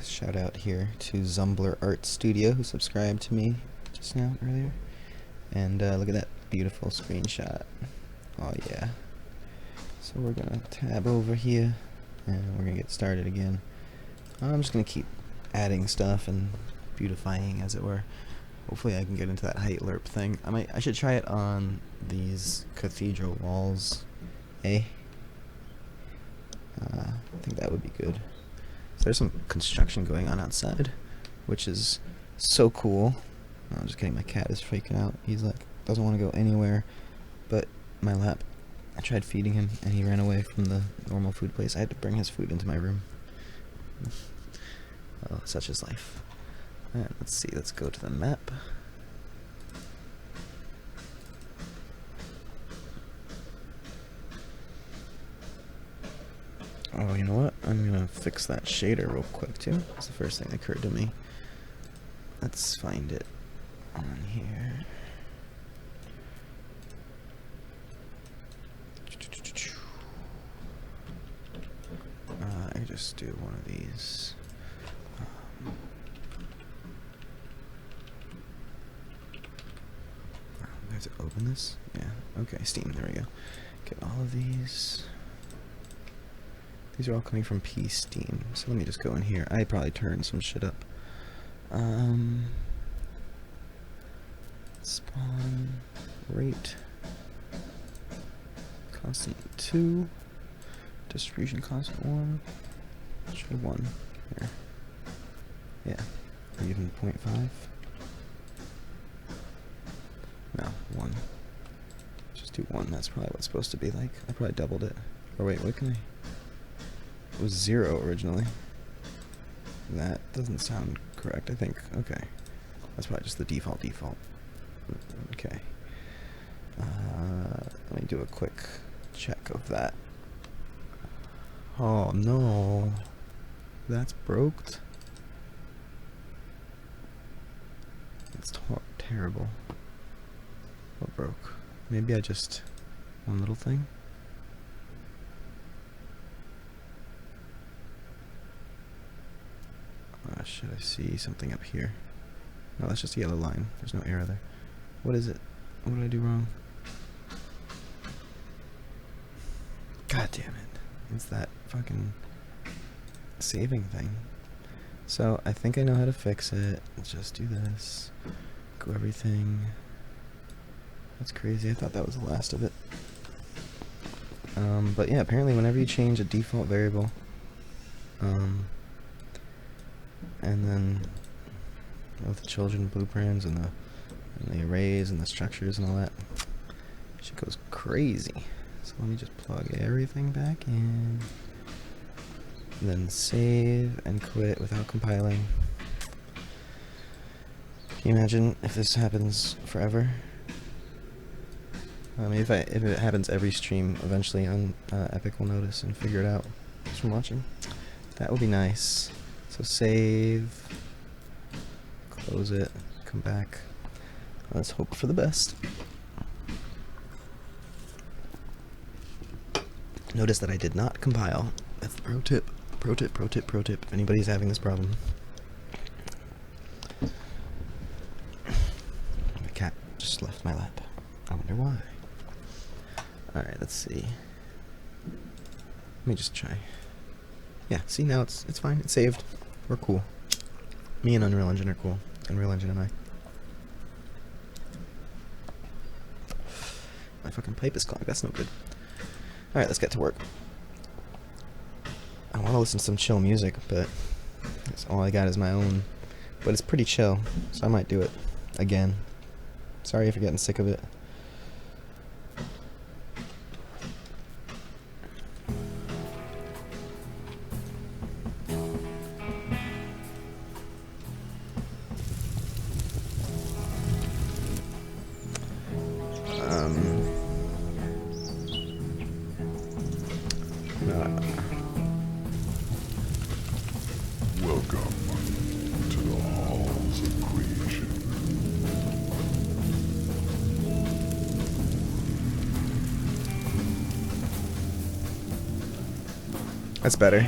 shout out here to Zumbler Art Studio, who subscribed to me just now earlier. And look at that beautiful screenshot. Oh yeah. So we're gonna tab over here and we're gonna get started again. I'm just gonna keep adding stuff and beautifying, as it were. Hopefully I can get into that height lerp thing. I should try it on these cathedral walls. I think that would be good. So there's some construction going on outside, which is so cool. I'm just kidding, my cat is freaking out. He's like, doesn't want to go anywhere but my lap. I tried feeding him and he ran away from the normal food place. I had to bring his food into my room. Oh, such is life. Alright, let's see, let's go to the map. Oh, you know what? I'm gonna fix that shader real quick too. That's the first thing that occurred to me. Let's find it on here. I just do one of these. I have to open this? Yeah. Okay, Steam. There we go. Get all of these. These are all coming from Steam. So let me just go in here. I probably turned some shit up. Spawn rate constant 2. Distribution constant 1. Should have 1 here. Yeah. Even 0.5. No, 1. Just do 1. That's probably what it's supposed to be like. I probably doubled it. Or wait, what can I? It was 0 originally. That doesn't sound correct, I think. Okay. That's probably just the default. Okay. Let me do a quick check of that. Oh no. That's broke. That's terrible. What broke? Maybe I just... one little thing? Should I see something up here? No, that's just a yellow line. There's no arrow there. What is it? What did I do wrong? God damn it. It's that fucking saving thing. So, I think I know how to fix it. Let's just do this. Go everything. That's crazy. I thought that was the last of it. But yeah, apparently whenever you change a default variable, and then with the children blueprints and the arrays and the structures and all that, shit goes crazy. So let me just plug everything back in, then save and quit without compiling. Can you imagine if this happens forever? I mean, if it happens every stream, eventually Epic will notice and figure it out just from watching. That would be nice. So save, close it, come back. Let's hope for the best. Notice that I did not compile. That's the pro tip. Pro tip. If anybody's having this problem. The cat just left my lap. I wonder why. Alright, let's see. Let me just try. Yeah, see, now it's fine. It's saved. We're cool. Me and Unreal Engine are cool. Unreal Engine and I. My fucking pipe is clogged. That's no good. Alright, let's get to work. I want to listen to some chill music, but that's all I got is my own. But it's pretty chill, so I might do it again. Sorry if you're getting sick of it. Welcome to the halls of creation. That's better.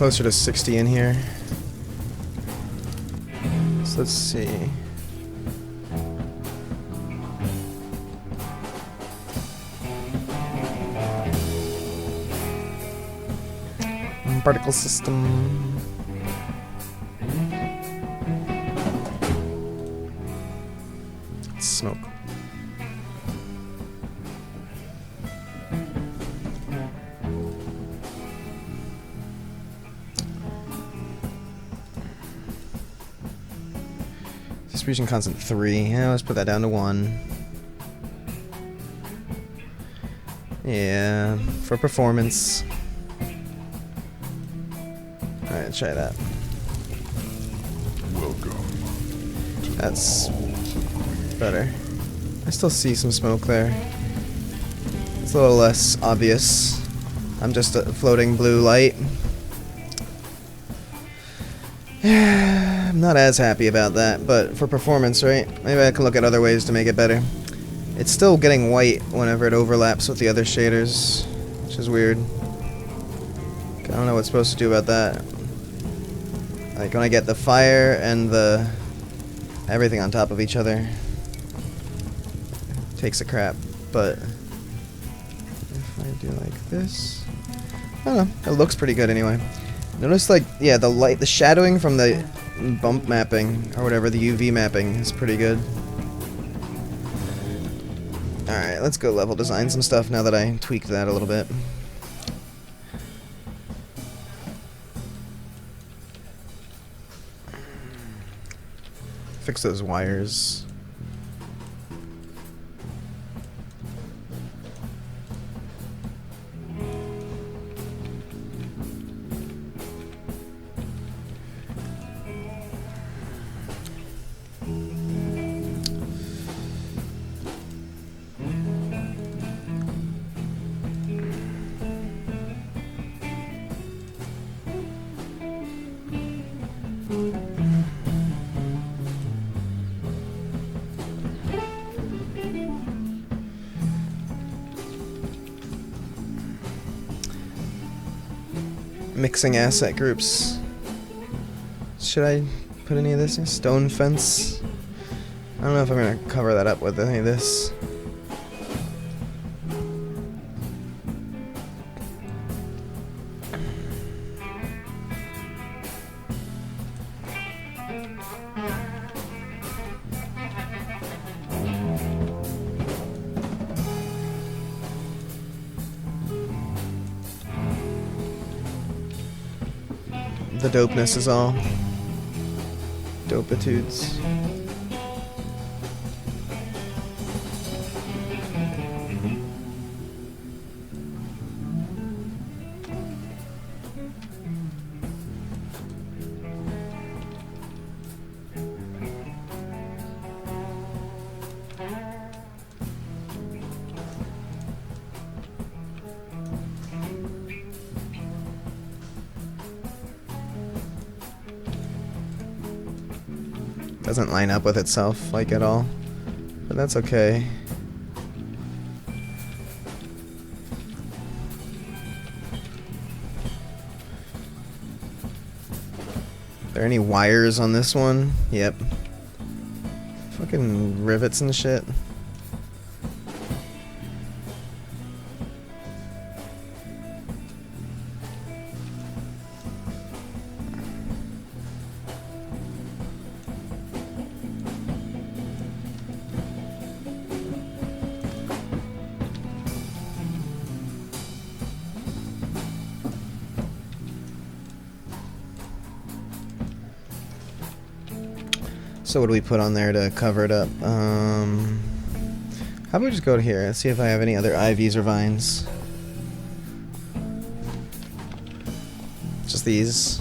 closer to 60 in here. So let's see. Particle system. Smoke. Distribution constant 3. Yeah, let's put that down to 1. Yeah, for performance. Alright, let's try that. Welcome. That's better. I still see some smoke there. It's a little less obvious. I'm just a floating blue light. I'm not as happy about that, but for performance, right? Maybe I can look at other ways to make it better. It's still getting white whenever it overlaps with the other shaders, which is weird. I don't know what's supposed to do about that. Like when I get the fire and the everything on top of each other, it takes a crap. But if I do like this, I don't know. It looks pretty good anyway. Notice, like, yeah, the light, the shadowing from the bump mapping or whatever, the UV mapping is pretty good. All right, let's go level design some stuff now that I tweaked that a little bit. Fix those wires. Mixing asset groups. Should I put any of this in? Stone fence? I don't know if I'm gonna cover that up with any of this. The dopeness is all. Dopitudes. Doesn't line up with itself, like, at all. But that's okay. Are there any wires on this one? Yep. Fucking rivets and shit. So what do we put on there to cover it up? How about we just go to here and see if I have any other IVs or vines. Just these.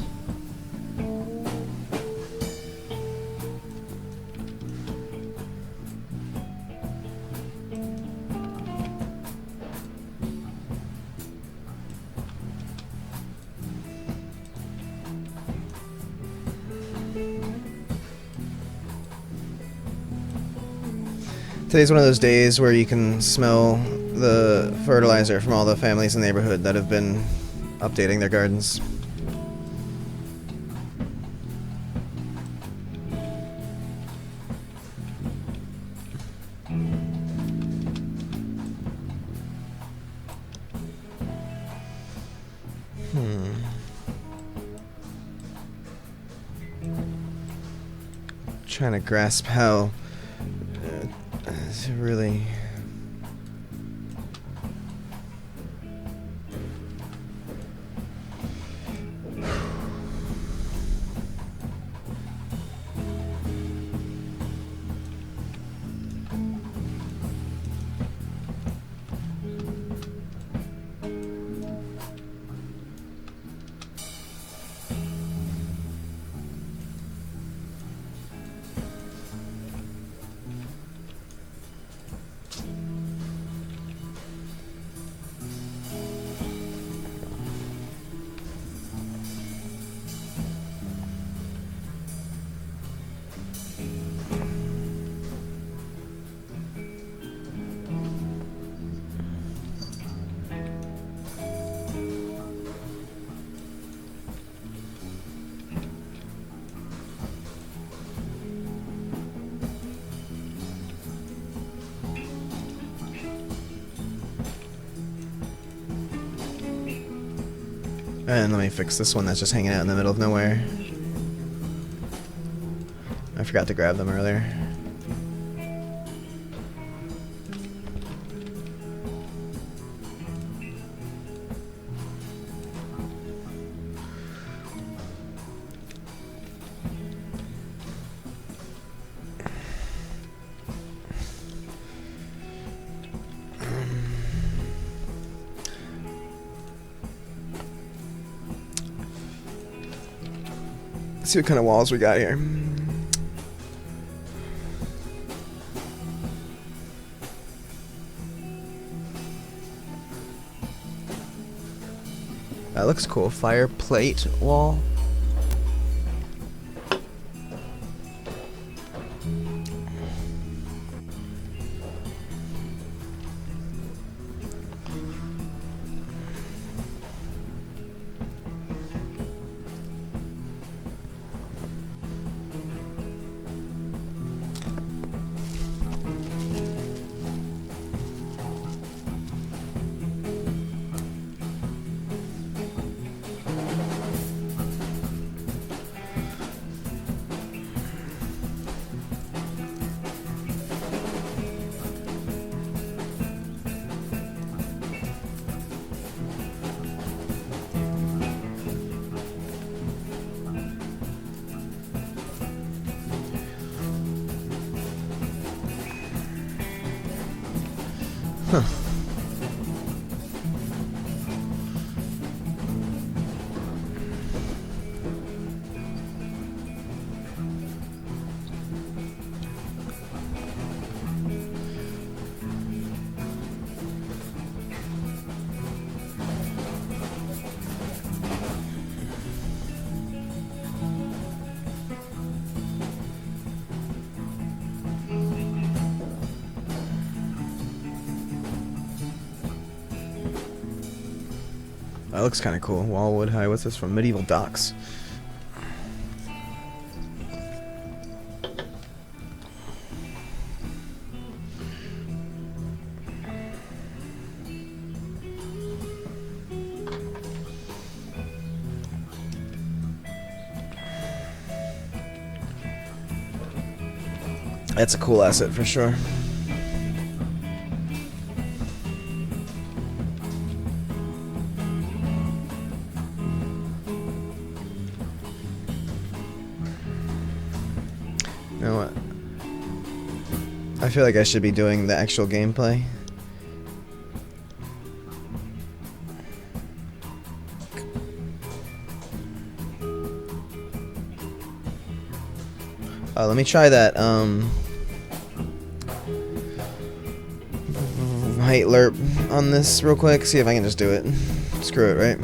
Today's one of those days where you can smell the fertilizer from all the families in the neighborhood that have been updating their gardens. Trying to grasp how really. And let me fix this one that's just hanging out in the middle of nowhere. I forgot to grab them earlier. Let's see what kind of walls we got here. That looks cool. Fire plate wall. Huh. That looks kind of cool. Wallwood High. What's this from? Medieval Docks. That's a cool asset for sure. You know what? I feel like I should be doing the actual gameplay. Let me try that height lerp on this real quick. See if I can just do it. Screw it, right?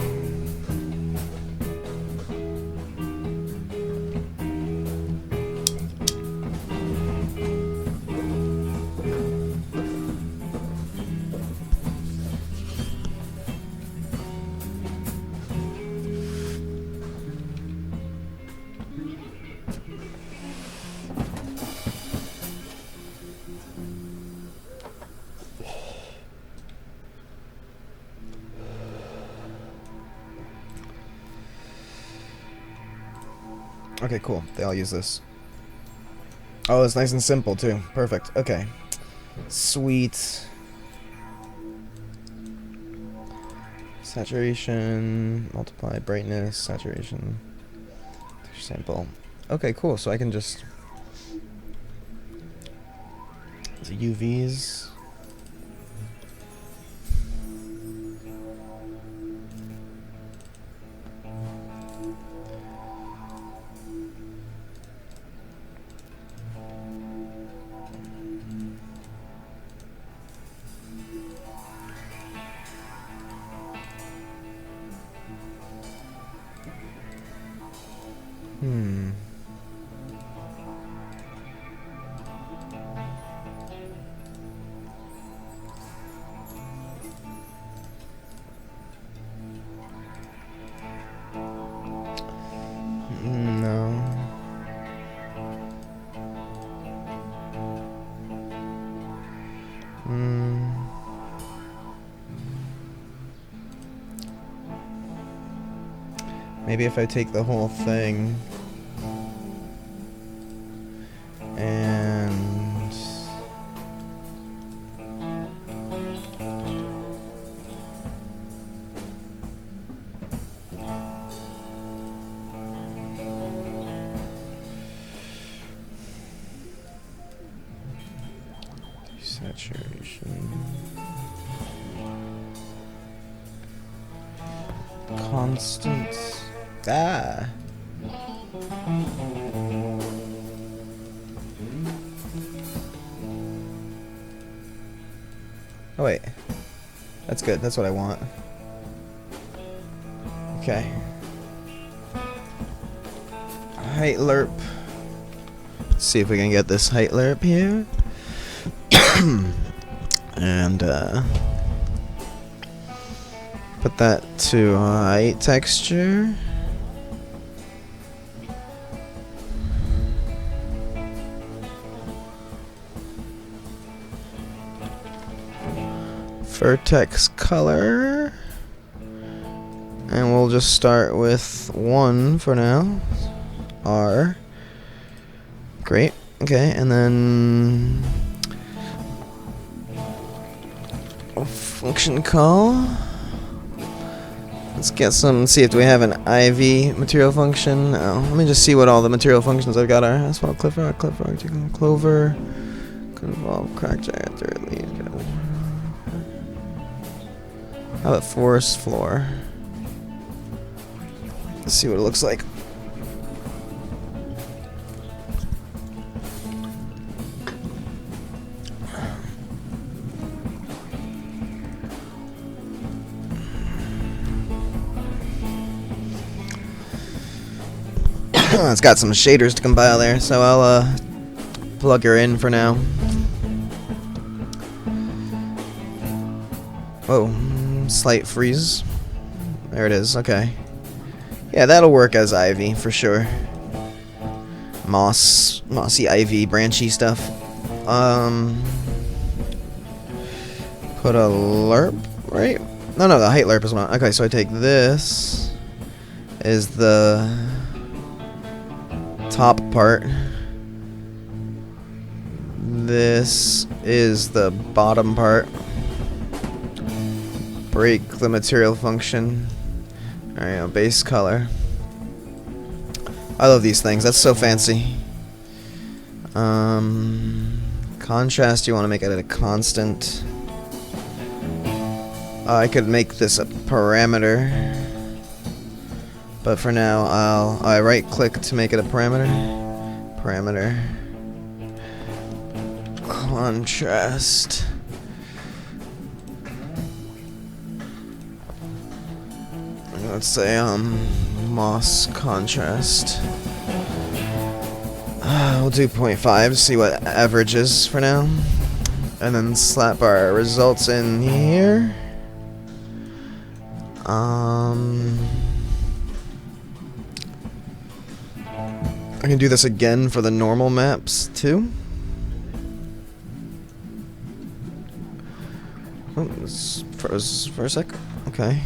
Okay, cool. They all use this. Oh, it's nice and simple too. Perfect. Okay. Sweet. Saturation, multiply brightness, saturation, sample. Okay, cool. So I can just the UVs. No. Maybe if I take the whole thing and saturation, constant. Ah. Oh wait, that's good. That's what I want. Okay. Height lerp. Let's see if we can get this height lerp here. And put that to height texture. Vertex color. And we'll just start with 1 for now. R. Great. Okay, and then function call. Let's get some, see if we have an IV material function. Oh, let me just see what all the material functions I've got are. Asphalt, cliff rock, clover, could involve crack giant, third lead. How about forest floor? Let's see what it looks like. It's got some shaders to compile there, so I'll plug her in for now. Whoa, slight freeze. There it is, okay. Yeah, that'll work as Ivy for sure. Mossy Ivy, branchy stuff. Put a lerp, right? No, the height lerp is one. Okay, so I take this is the top part. This is the bottom part. Break the material function. Alright, base color. I love these things. That's so fancy. Contrast, you want to make it at a constant. I could make this a parameter. But for now, I right click to make it a parameter. Parameter. Contrast. Let's say moss contrast. We'll do 0.5 to see what average is for now. And then slap our results in here. I can do this again for the normal maps too. Oh, this froze for a sec. Okay.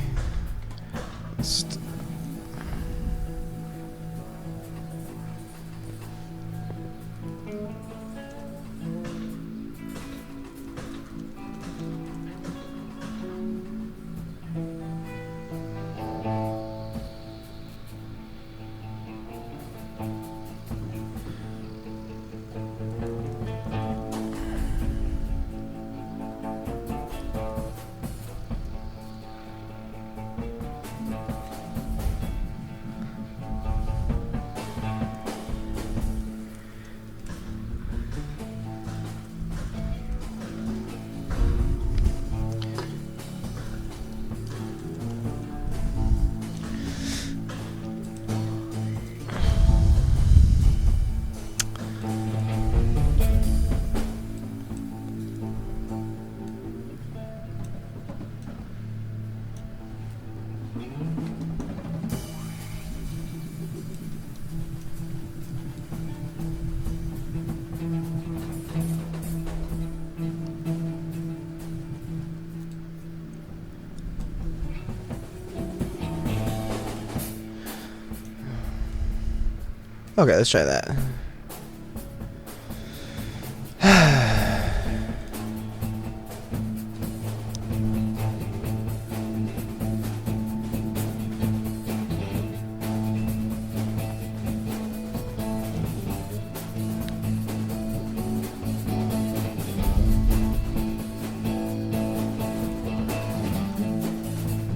Okay, let's try that.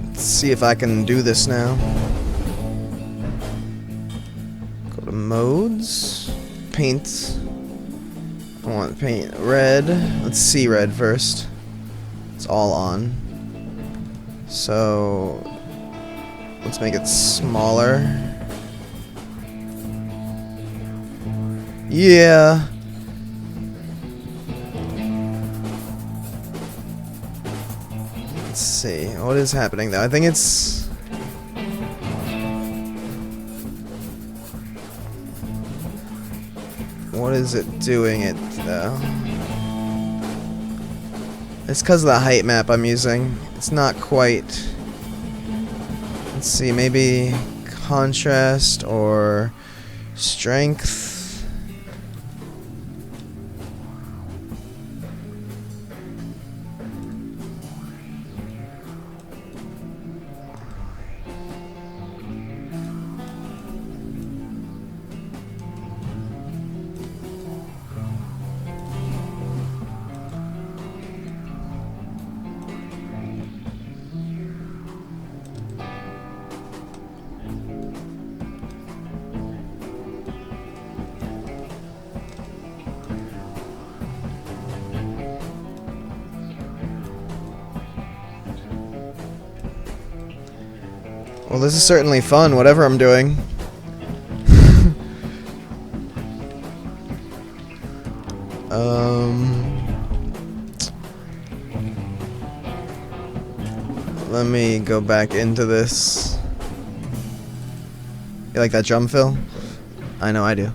Let's see if I can do this now. Go to modes, paint. I want paint red. Let's see red first. It's all on. So let's make it smaller. Yeah. Let's see. What is happening though? I think it's... What is it doing it though? It's because of the height map I'm using. It's not quite... Let's see, maybe contrast or strength. Well, this is certainly fun, whatever I'm doing. Let me go back into this. You like that drum fill? I know I do.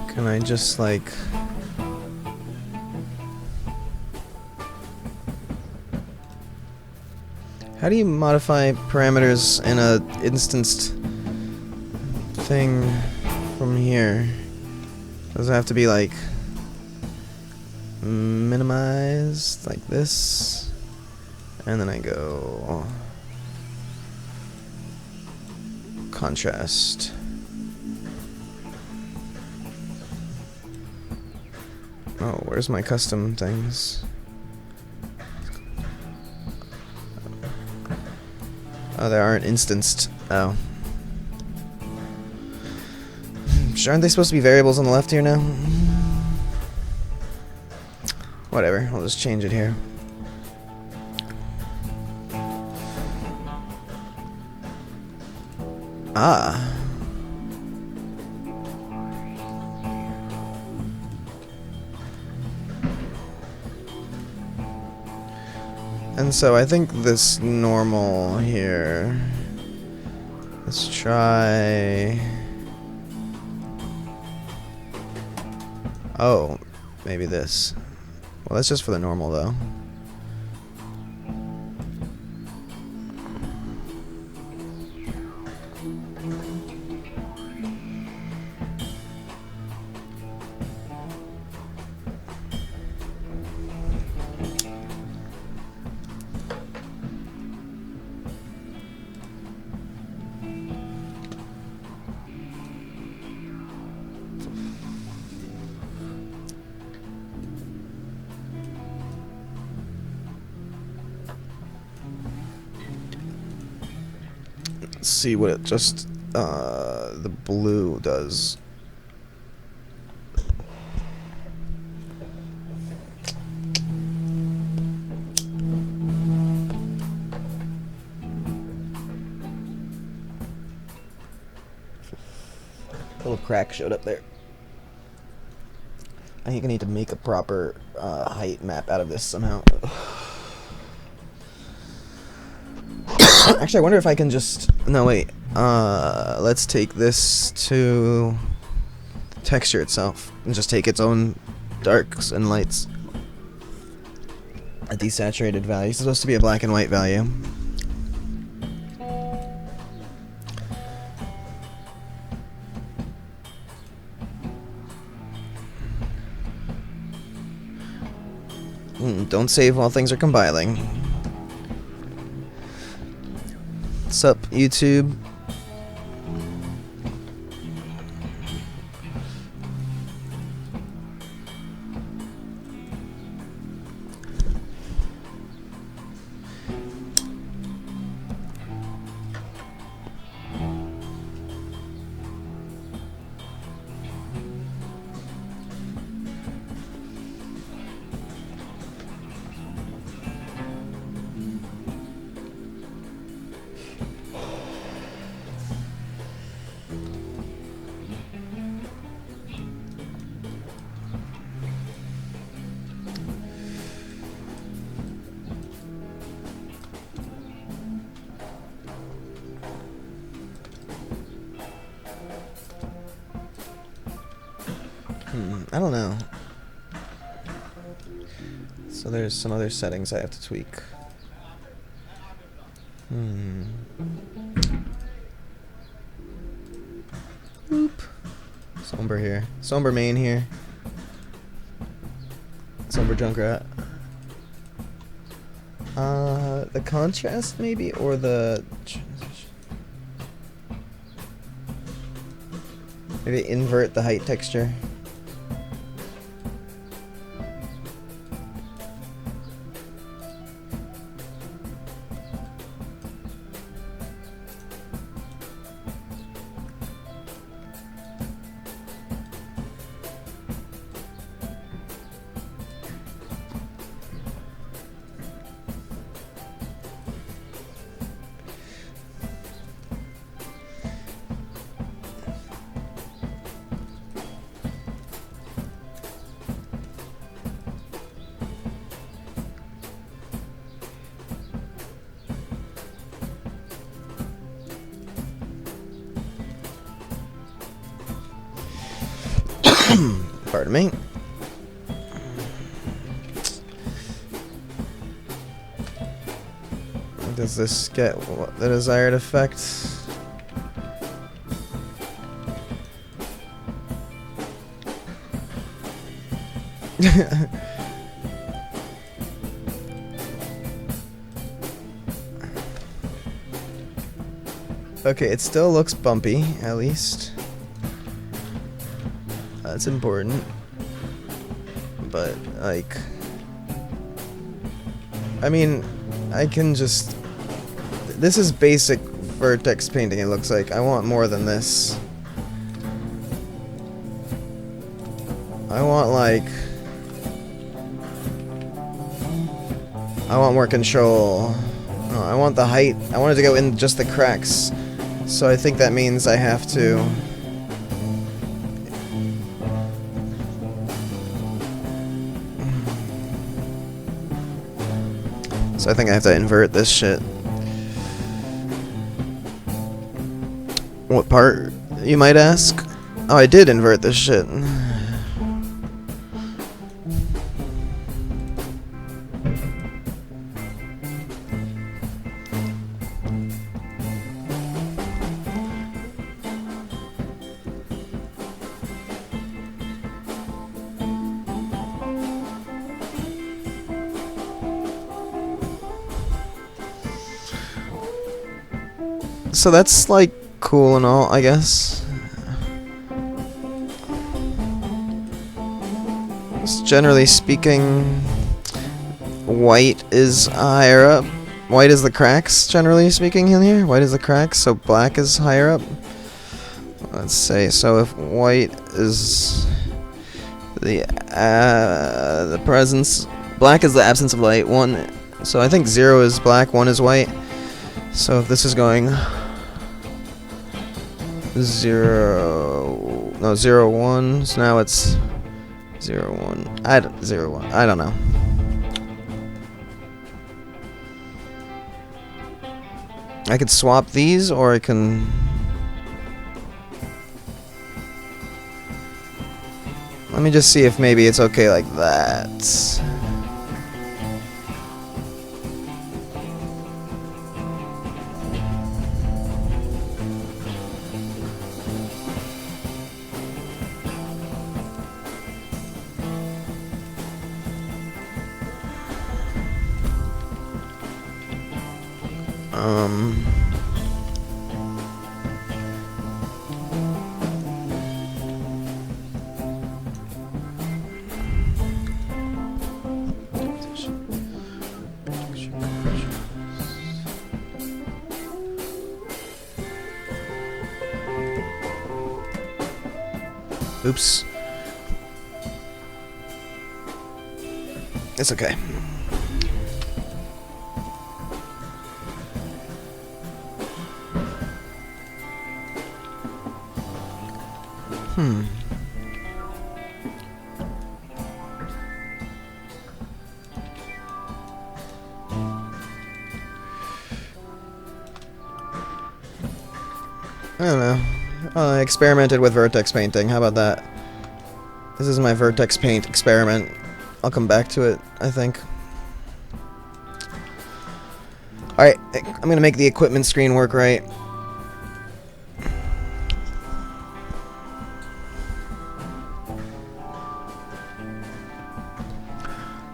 Can I just like... How do you modify parameters in a instanced thing from here? Does it have to be like minimized like this? And then I go contrast. Oh, where's my custom things? Oh, they aren't instanced. Oh. Aren't they supposed to be variables on the left here now? Whatever, I'll just change it here. Ah. And so I think this normal here, let's try, oh, maybe this. Well, that's just for the normal though. Let's see what it just the blue does. Little crack showed up there. I think I need to make a proper height map out of this somehow. Actually, I wonder if I can just... No, wait. Let's take this to the texture itself and just take its own darks and lights. A desaturated value. It's supposed to be a black and white value. Don't save while things are compiling. What's up, YouTube? I don't know. So there's some other settings I have to tweak. Oop. Somber here. Somber main here. Somber Junkrat. The contrast maybe, or the transition. Maybe invert the height texture. Pardon me. Does this get the desired effect? Okay, it still looks bumpy, at least. That's important. But, like... I mean, I can just... This is basic vertex painting, it looks like. I want more than this. I want, like... I want more control. Oh, I want the height. I want it to go in just the cracks. So I think that means I have to... So I think I have to invert this shit. What part, you might ask? Oh, I did invert this shit. So that's like cool and all, I guess. Just generally speaking, white is higher up. White is the cracks, generally speaking, in here. White is the cracks, so black is higher up. Let's say, so if white is the presence, black is the absence of light. So I think 0 is black, 1 is white. So if this is going 0, no, 0, 1. So now it's 0, 1. 0, 1. I don't know. I could swap these, or I can... Let me just see if maybe it's okay like that. Oops. It's okay. I don't know. I experimented with vertex painting. How about that? This is my vertex paint experiment. I'll come back to it, I think. Alright, I'm gonna make the equipment screen work right.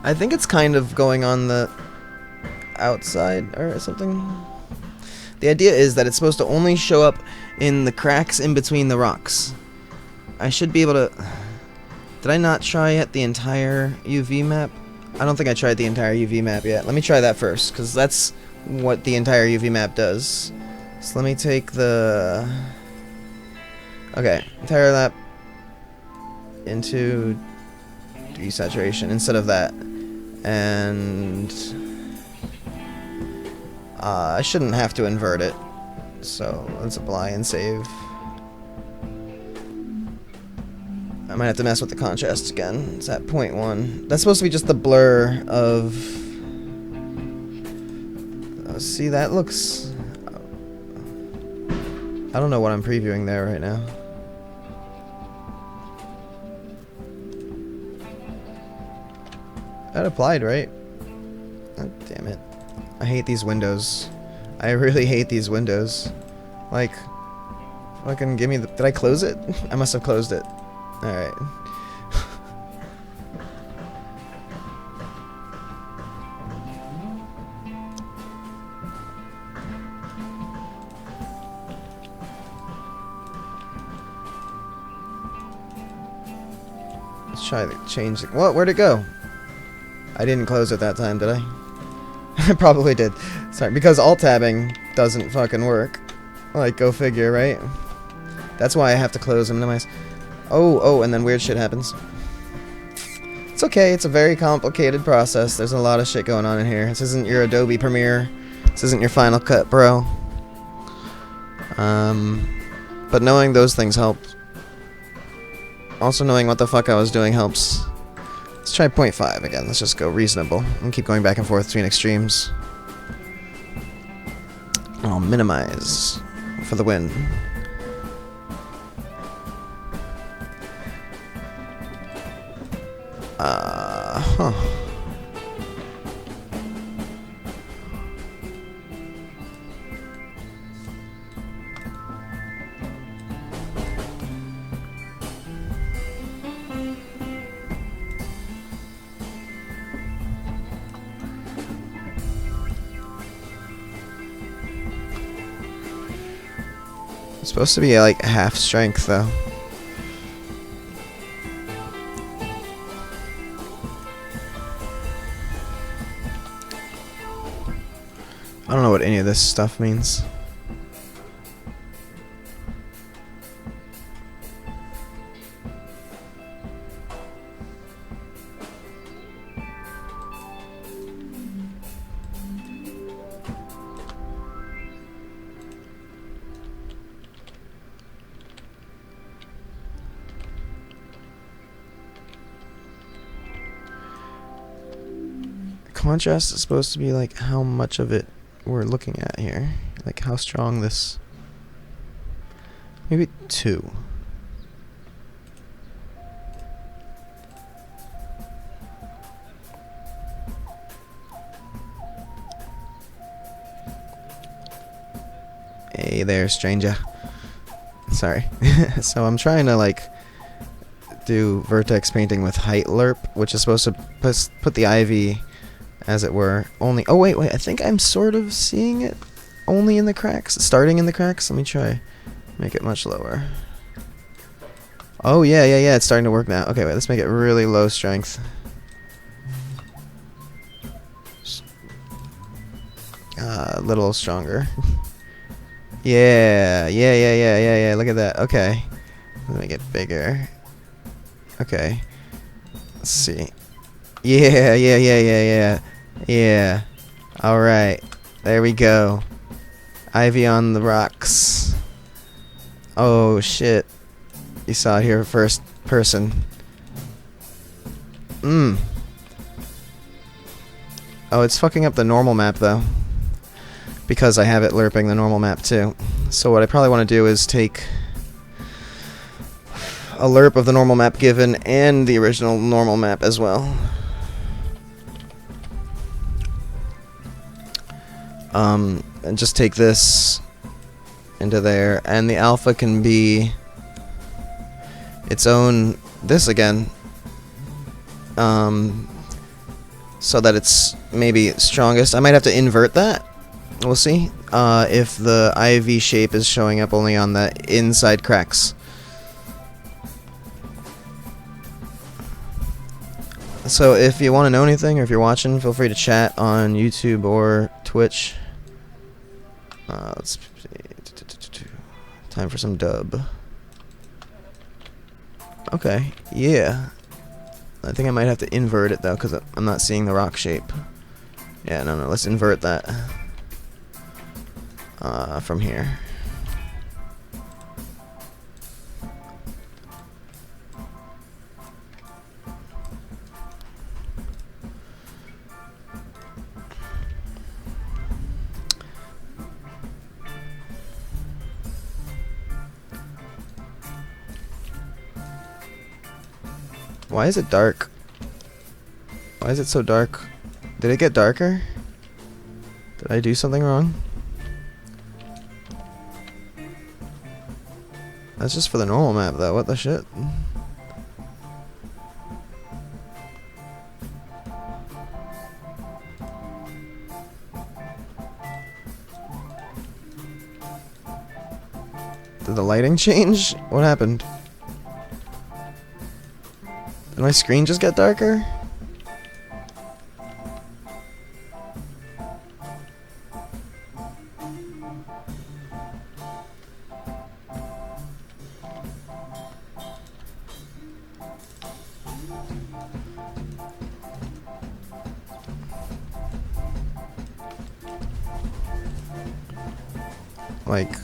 I think it's kind of going on the outside or something. The idea is that it's supposed to only show up in the cracks in between the rocks. I should be able to... Did I not try yet the entire UV map? I don't think I tried the entire UV map yet. Let me try that first, because that's what the entire UV map does. So let me take the... Okay, entire map into desaturation instead of that. And... I shouldn't have to invert it. So let's apply and save. I might have to mess with the contrast again. It's at 0.1. That's supposed to be just the blur of... see, that looks... I don't know what I'm previewing there right now. That applied, right? Oh, damn it. I hate these windows. I really hate these windows. Like, fucking give me the... Did I close it? I must have closed it. Alright. Let's try to change it. What? Where'd it go? I didn't close it that time, did I? I probably did. Sorry, because alt-tabbing doesn't fucking work. Like, go figure, right? That's why I have to close and minimize. Oh, and then weird shit happens. It's okay, it's a very complicated process. There's a lot of shit going on in here. This isn't your Adobe Premiere. This isn't your Final Cut Pro. But knowing those things help. Also knowing what the fuck I was doing helps. Let's try 0.5 again. Let's just go reasonable. And keep going back and forth between extremes. I'll minimize for the win. Huh. It's supposed to be like half strength though. I don't know what any of this stuff means. contrast is supposed to be like how much of it we're looking at here. Like how strong this... Maybe 2. Hey there, stranger. Sorry. So I'm trying to like do vertex painting with height lerp, which is supposed to put the ivy, as it were, only... Oh wait, I think I'm sort of seeing it only in the cracks, starting in the cracks. Let me try make it much lower. Oh yeah, it's starting to work now. Okay, wait, let's make it really low strength. A little stronger. Yeah, look at that. Okay. Let me make it bigger. Okay. Let's see. Yeah. Alright. There we go. Ivy on the rocks. Oh, shit. You saw it here first person. Oh, it's fucking up the normal map, though. Because I have it lerping the normal map, too. So what I probably want to do is take a lerp of the normal map given and the original normal map as well. And just take this into there, and the alpha can be its own this again, so that it's maybe strongest. I might have to invert that. We'll see if the IV shape is showing up only on the inside cracks. So if you want to know anything, or if you're watching, feel free to chat on YouTube or Twitch. Let's see. Time for some dub. Okay, yeah. I think I might have to invert it though, because I'm not seeing the rock shape. Yeah, no, let's invert that from here. Why is it dark? Why is it so dark? Did it get darker? Did I do something wrong? That's just for the normal map though, what the shit? Did the lighting change? What happened? Did my screen just get darker? Like,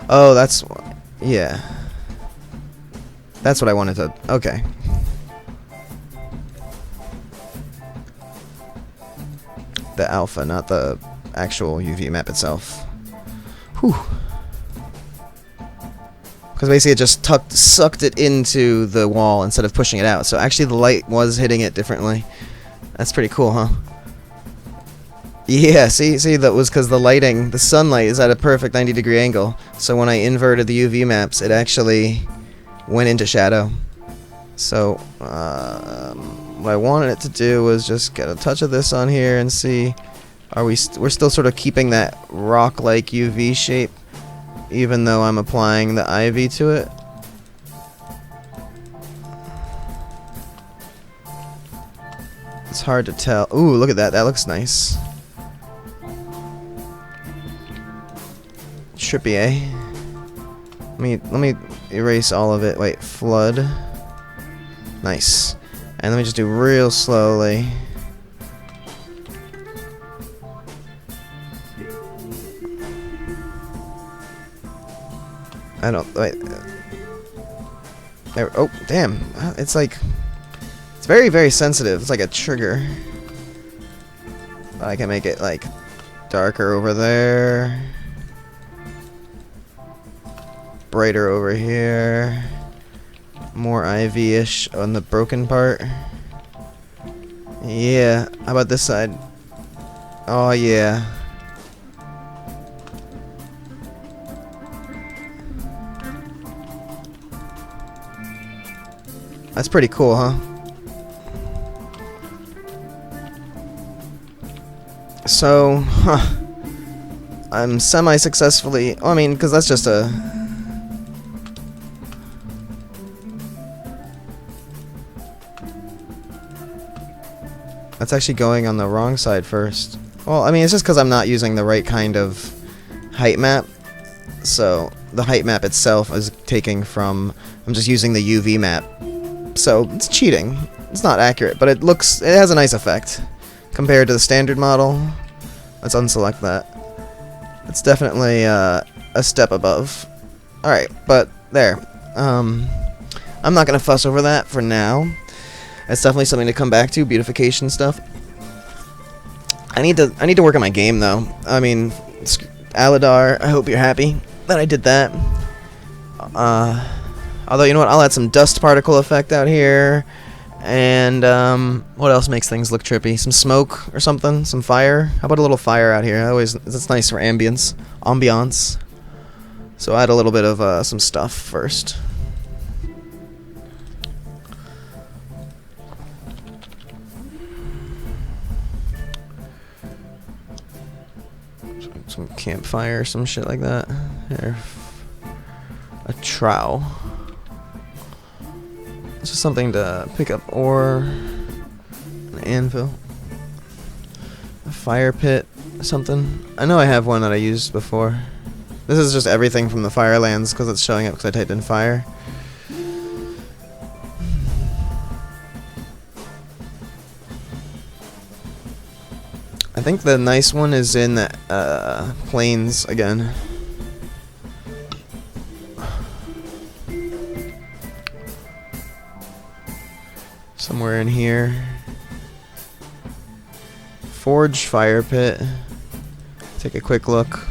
oh, that's, yeah. That's what I wanted to, okay. The alpha, not the actual UV map itself. Whew. Because basically it just sucked it into the wall instead of pushing it out. So actually the light was hitting it differently. That's pretty cool, huh? Yeah, see, that was because the lighting, the sunlight is at a perfect 90-degree angle. So when I inverted the UV maps, it actually went into shadow. So what I wanted it to do was just get a touch of this on here and see, we're still sort of keeping that rock-like UV shape, even though I'm applying the IV to it. It's hard to tell. Ooh, look at that. That looks nice. Trippy, eh? Let me erase all of it. Wait, flood. Nice. And let me just do real slowly. I don't, wait. There, oh, damn. It's like, it's very, very sensitive. It's like a trigger. I can make it like darker over there, brighter over here, more ivy-ish on the broken part. Yeah, how about this side? Oh yeah. That's pretty cool, huh? So, I'm semi-successfully... Oh, I mean, because that's just a... That's actually going on the wrong side first. Well, I mean, it's just because I'm not using the right kind of height map. So, the height map itself is taking from... I'm just using the UV map. So, it's cheating. It's not accurate, but it has a nice effect. Compared to the standard model. Let's unselect that. It's definitely a step above. Alright, but there. I'm not gonna fuss over that for now. It's definitely something to come back to, beautification stuff. I need to work on my game though. I mean, Aladar, I hope you're happy that I did that. Although, you know what, I'll add some dust particle effect out here. And, what else makes things look trippy? Some smoke or something? Some fire? How about a little fire out here? That's nice for ambience. So add a little bit of, some stuff first. Some campfire, some shit like that. Here. A trowel. It's just something to pick up ore, an anvil, a fire pit, something. I know I have one that I used before. This is just everything from the Firelands because it's showing up because I typed in fire. I think the nice one is in the plains again. Somewhere in here. Forge fire pit. Take a quick look.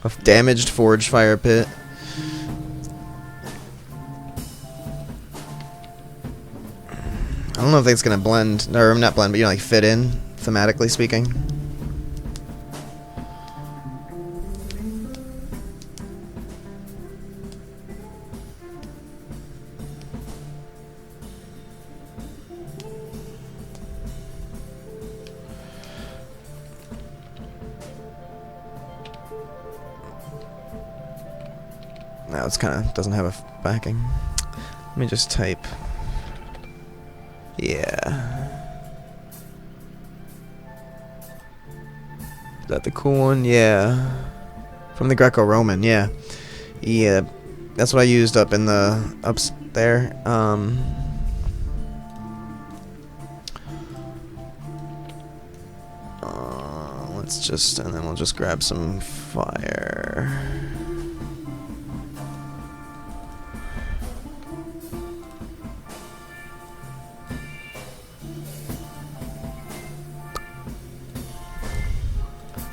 A damaged forge fire pit. I don't know if it's gonna blend, or not blend, but you know, like fit in, thematically speaking. Now it's kind of doesn't have a backing. Let me just type. Yeah. Is that the cool one? Yeah. From the Greco-Roman, yeah. Yeah. That's what I used up in the ups there. Let's just, and then we'll just grab some fire.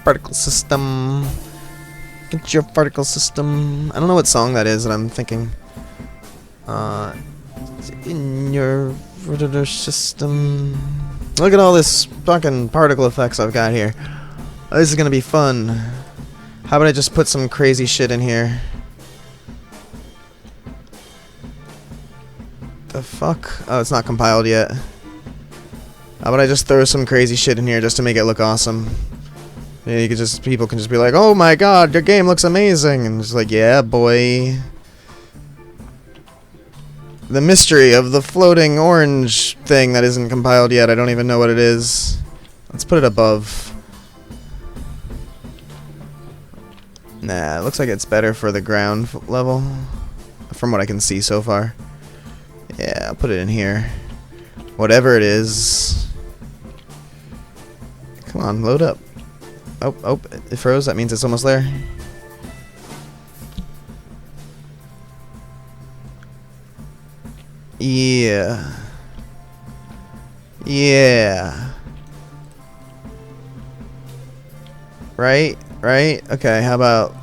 Particle system. Get your particle system. I don't know what song that is that I'm thinking. In your system. Look at all this fucking particle effects I've got here. Oh, this is gonna be fun. How about I just put some crazy shit in here? The fuck? Oh, it's not compiled yet. How about I just throw some crazy shit in here just to make it look awesome? Yeah, you could just, people can just be like, oh my god, your game looks amazing, and just like, yeah, boy. The mystery of the floating orange thing that isn't compiled yet, I don't even know what it is. Let's put it above. Nah, it looks like it's better for the ground level, from what I can see so far. Yeah, I'll put it in here. Whatever it is. Come on, load up. Oh, it froze. That means it's almost there. Yeah. Yeah. Right? Right? Okay, how about...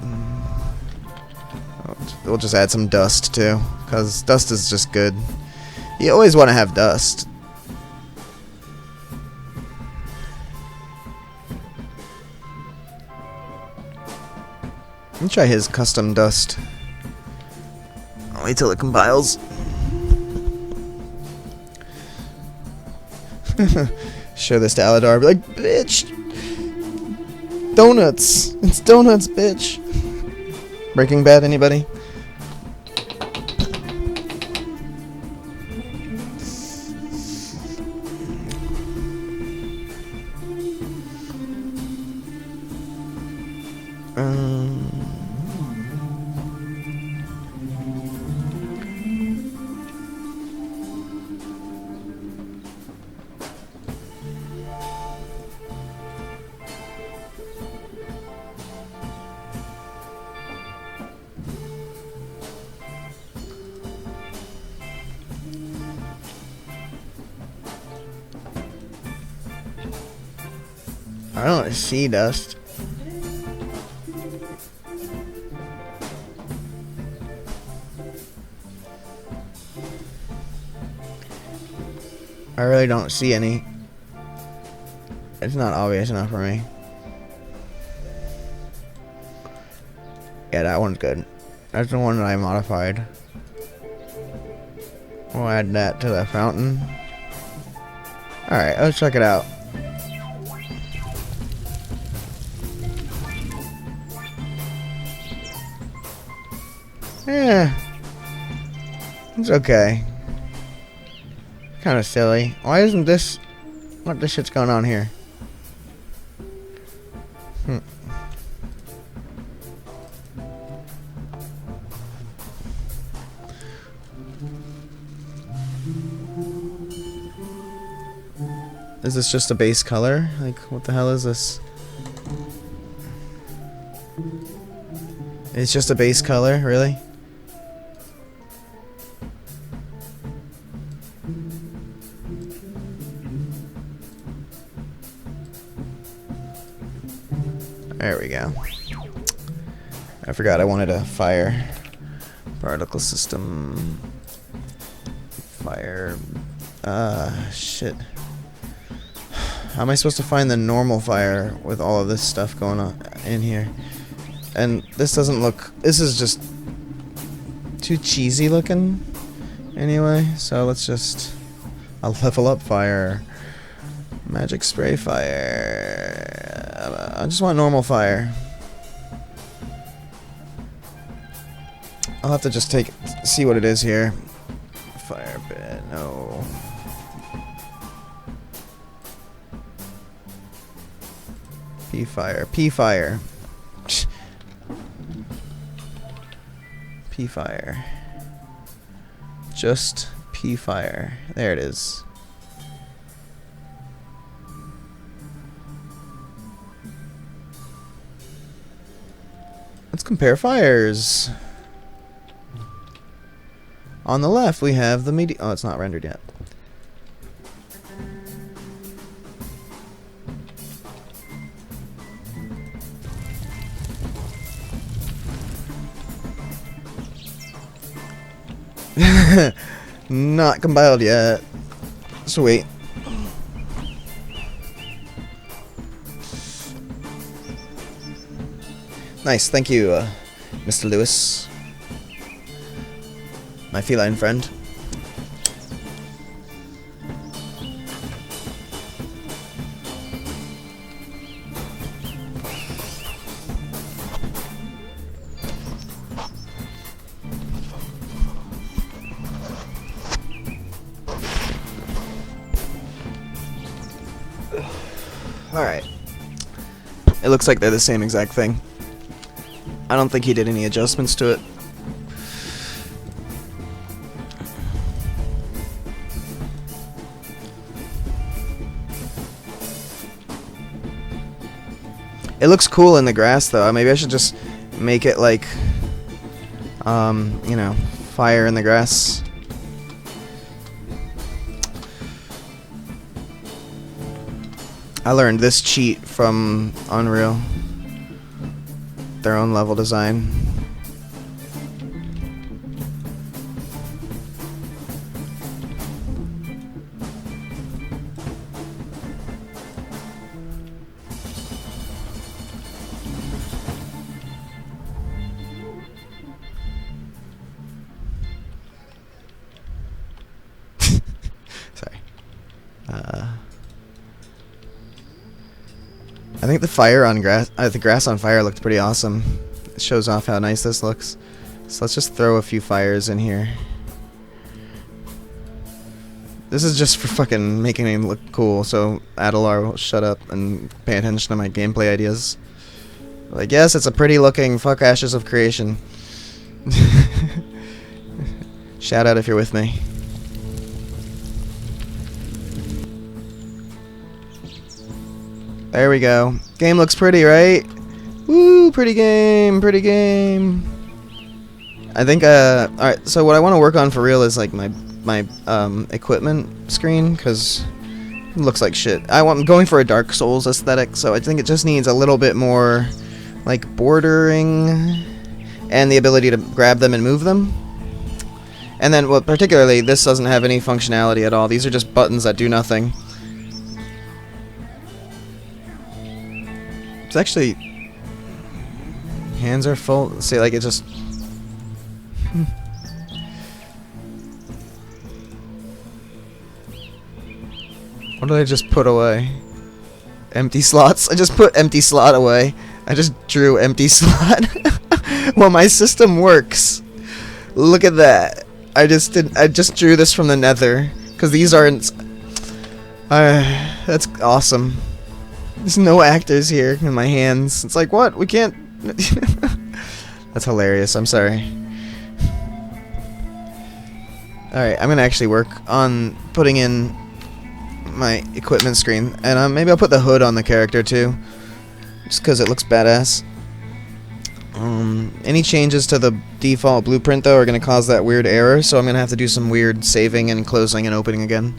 we'll just add some dust, too. Because dust is just good. You always want to have dust. Let me try his custom dust. I'll wait till it compiles. Show this to Aladar. Be like, bitch! Donuts! It's donuts, bitch! Breaking Bad, anybody? I don't see dust. I really don't see any. It's not obvious enough for me. Yeah, that one's good. That's the one that I modified. We'll add that to the fountain. Alright, let's check it out. Yeah, it's okay. Kind of silly. Why isn't this... what the shit's going on here? Is this just a base color? Like, what the hell is this? It's just a base color, really? There we go. I forgot I wanted a fire particle system. Fire. Shit. How am I supposed to find the normal fire with all of this stuff going on in here? And this doesn't look... this is just too cheesy looking. Anyway, so let's just... I'll level up fire. Magic spray fire. I just want normal fire. I'll have to just see what it is here. Fire bed, no. P fire, P fire. P fire. Just P fire. There it is. Let's compare fires. On the left, we have the medium. Oh, it's not rendered yet. Not compiled yet. Sweet. Nice, thank you, Mr. Lewis. My feline friend. Alright. It looks like they're the same exact thing. I don't think he did any adjustments to it. It looks cool in the grass though. Maybe I should just make it like, you know, fire in the grass. I learned this cheat from Unreal. their own level design. Sorry. I think the fire on grass, the grass on fire looked pretty awesome. It shows off how nice this looks. So let's just throw a few fires in here. This is just for fucking making it look cool, so Adelar will shut up and pay attention to my gameplay ideas. Like, yes, it's a pretty looking fuck Ashes of Creation. Shout out if you're with me. There we go. Game looks pretty, right? Woo, pretty game, pretty game. I think, alright, so what I want to work on for real is, like, my equipment screen, because it looks like shit. I'm going for a Dark Souls aesthetic, so I think it just needs a little bit more, like, bordering, and the ability to grab them and move them. And then, well, particularly, this doesn't have any functionality at all. These are just buttons that do nothing. It's actually... hands are full. See, like, it just... What did I just put away? Empty slots? I just put empty slot away. I just drew empty slot. Well, my system works. Look at that. I just drew this from the nether. Because these aren't... that's awesome. There's no actors here in my hands. It's like, what? We can't... That's hilarious. I'm sorry. Alright, I'm going to actually work on putting in my equipment screen. And maybe I'll put the hood on the character too. Just because it looks badass. Any changes to the default blueprint though are going to cause that weird error. So I'm going to have to do some weird saving and closing and opening again.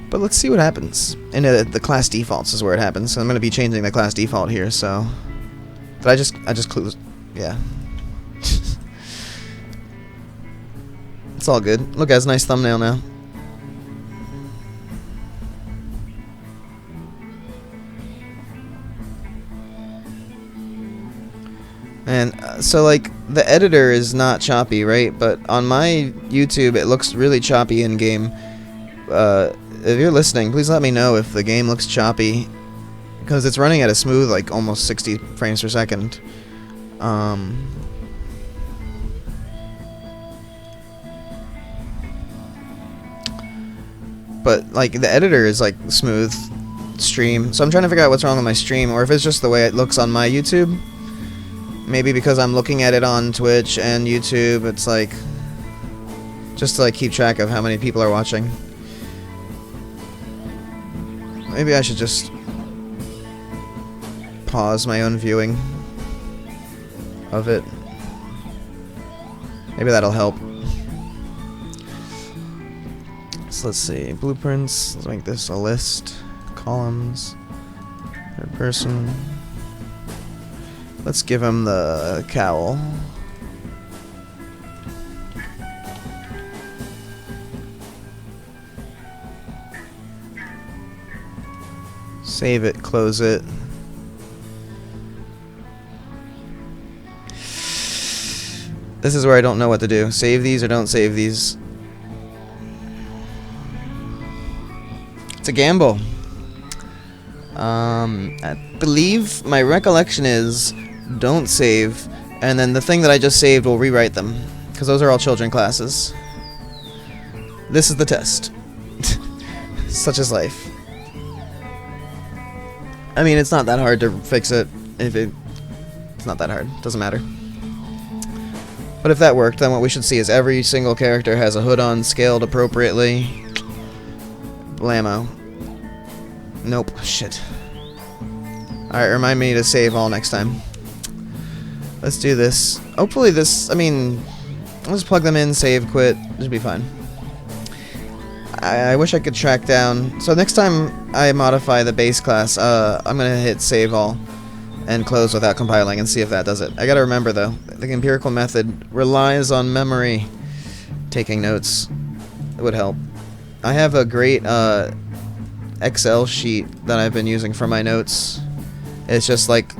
But let's see what happens. And the class defaults is where it happens. So I'm going to be changing the class default here, so... Did I just close... Yeah. It's all good. Look, guys, nice thumbnail now. And, so, like, the editor is not choppy, right? But on my YouTube, it looks really choppy in-game. If you're listening, please let me know if the game looks choppy, because it's running at a smooth, like, almost 60 frames per second. But, like, the editor is, like, smooth stream, so I'm trying to figure out what's wrong with my stream, or if it's just the way it looks on my YouTube. Maybe because I'm looking at it on Twitch and YouTube, it's like... just to, like, keep track of how many people are watching. Maybe I should just pause my own viewing of it. Maybe that'll help. So let's see. Blueprints. Let's make this a list. Columns. Third person. Let's give him the cowl. Save it, close it. This is where I don't know what to do. Save these or don't save these. It's a gamble. I believe my recollection is don't save, and then the thing that I just saved will rewrite them, because those are all children classes. This is the test. Such is life. I mean, it's not that hard to fix it. It's not that hard. Doesn't matter. But if that worked, then what we should see is every single character has a hood on, scaled appropriately. Blammo. Nope. Shit. Alright, remind me to save all next time. Let's do this. Hopefully this, I mean, I'll just plug them in, save, quit. This will be fine. I wish I could track down. So next time I modify the base class, I'm gonna hit save all. and close without compiling and see if that does it. I gotta remember though, the empirical method relies on memory. Taking notes would help. I have a great Excel sheet that I've been using for my notes. It's just like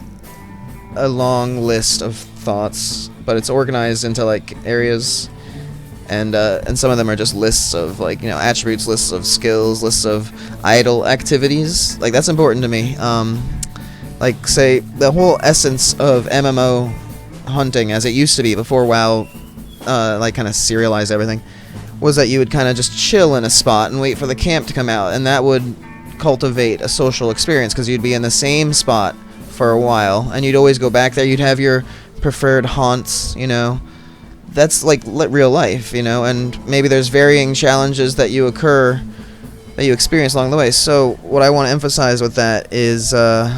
a long list of thoughts, but it's organized into like areas, and some of them are just lists of like, you know, attributes, lists of skills, lists of idle activities. Like that's important to me. Like say the whole essence of MMO hunting as it used to be before WoW like kind of serialized everything was that you would kind of just chill in a spot and wait for the camp to come out, and that would cultivate a social experience because you'd be in the same spot for a while and you'd always go back there. You'd have your preferred haunts, you know. That's like real life, you know, and maybe there's varying challenges that you experience along the way. So what I want to emphasize with that is I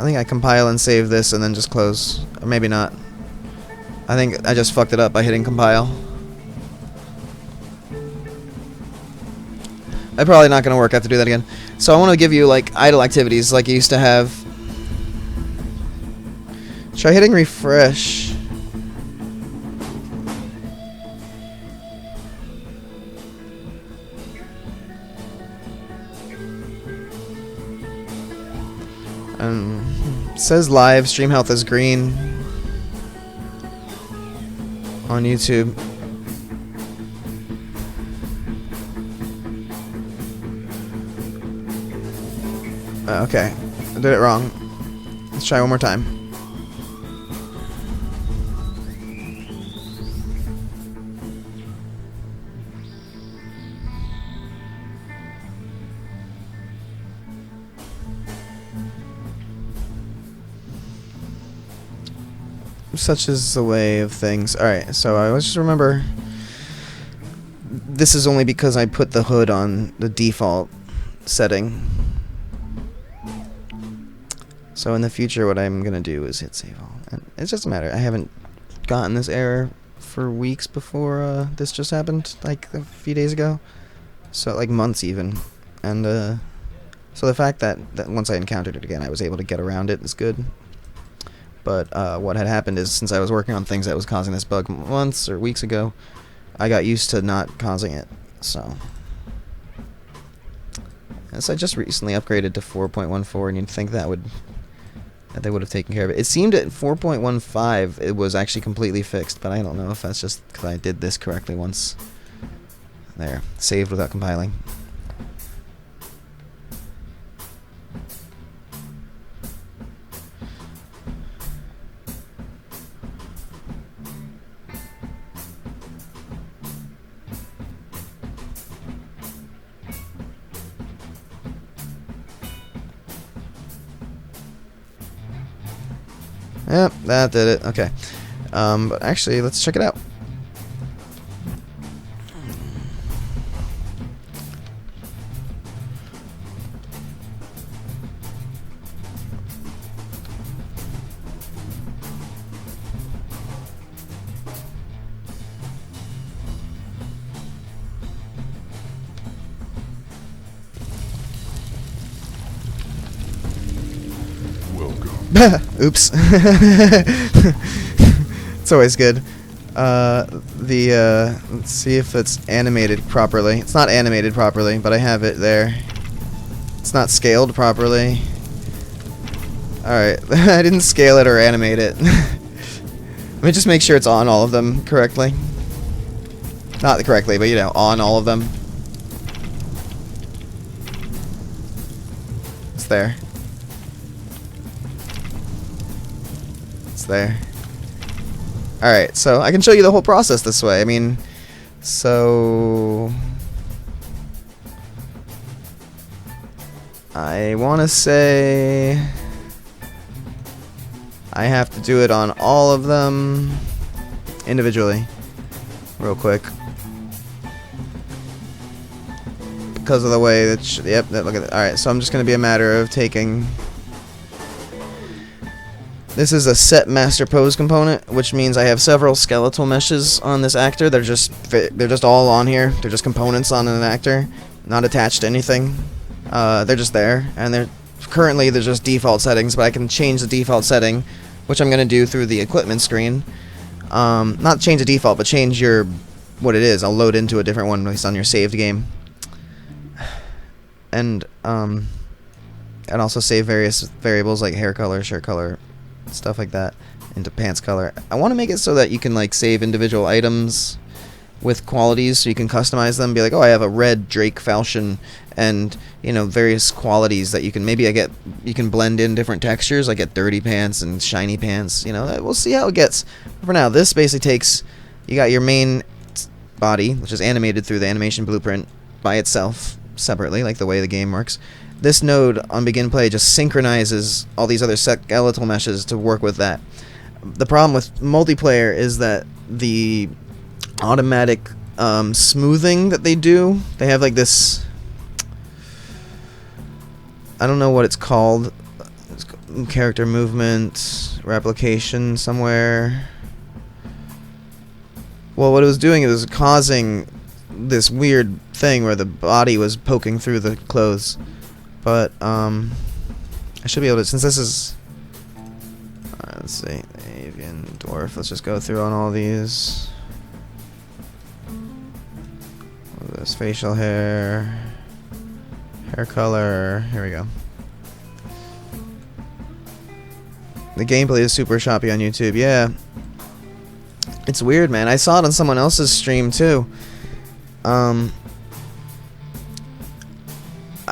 think I compile and save this and then just close. Or maybe not. I think I just fucked it up by hitting compile. I'm probably not going to work. I have to do that again. So I want to give you like idle activities like you used to have. Try hitting refresh. It says live, stream health is green on YouTube. Okay, I did it wrong. Let's try one more time. Such is the way of things. Alright, so I just remember this is only because I put the hood on the default setting. So in the future what I'm gonna do is hit save all. And it's just a matter. I haven't gotten this error for weeks before this just happened, like a few days ago. So like months even. And so the fact that once I encountered it again I was able to get around it is good. But what had happened is, since I was working on things that was causing this bug months or weeks ago, I got used to not causing it. So I just recently upgraded to 4.14, and you'd think that they would have taken care of it. It seemed at 4.15 it was actually completely fixed, but I don't know if that's just because I did this correctly once. There, saved without compiling. Yep, that did it. Okay. But actually, let's check it out. Oops. It's always good. Let's see if it's animated properly. It's not animated properly, but I have it there. It's not scaled properly. Alright, I didn't scale it or animate it. Let me just make sure it's on all of them correctly. Not correctly, but you know, on all of them. It's there. There. Alright, so I can show you the whole process this way. I mean, so I want to say I have to do it on all of them individually real quick because of the way that yep, look at it. Alright, so I'm just going to be a matter of taking. This is a set master pose component, which means I have several skeletal meshes on this actor. They're just all on here. They're just components on an actor, not attached to anything. They're just there, and they're just default settings, but I can change the default setting, which I'm going to do through the equipment screen. Not change the default, but change what it is. I'll load into a different one based on your saved game. And also save various variables like hair color, shirt color, stuff like that into pants color. I want to make it so that you can like save individual items with qualities, so you can customize them. Be like, oh, I have a red Drake Falchion, and you know, various qualities that you can you can blend in different textures. I get dirty pants and shiny pants. You know, we'll see how it gets. For now, this basically takes, you got your main body, which is animated through the animation blueprint by itself, separately, like the way the game works. This node on begin play just synchronizes all these other skeletal meshes to work with that. The problem with multiplayer is that the automatic smoothing that they do, they have like this, I don't know what it's called, character movement, replication somewhere. Well, what it was doing, it was causing this weird thing where the body was poking through the clothes. But I should be able to, since this is, alright, let's see, avian, dwarf, let's just go through on all these. This facial hair, hair color, here we go. The gameplay is super choppy on YouTube, yeah. It's weird, man. I saw it on someone else's stream too.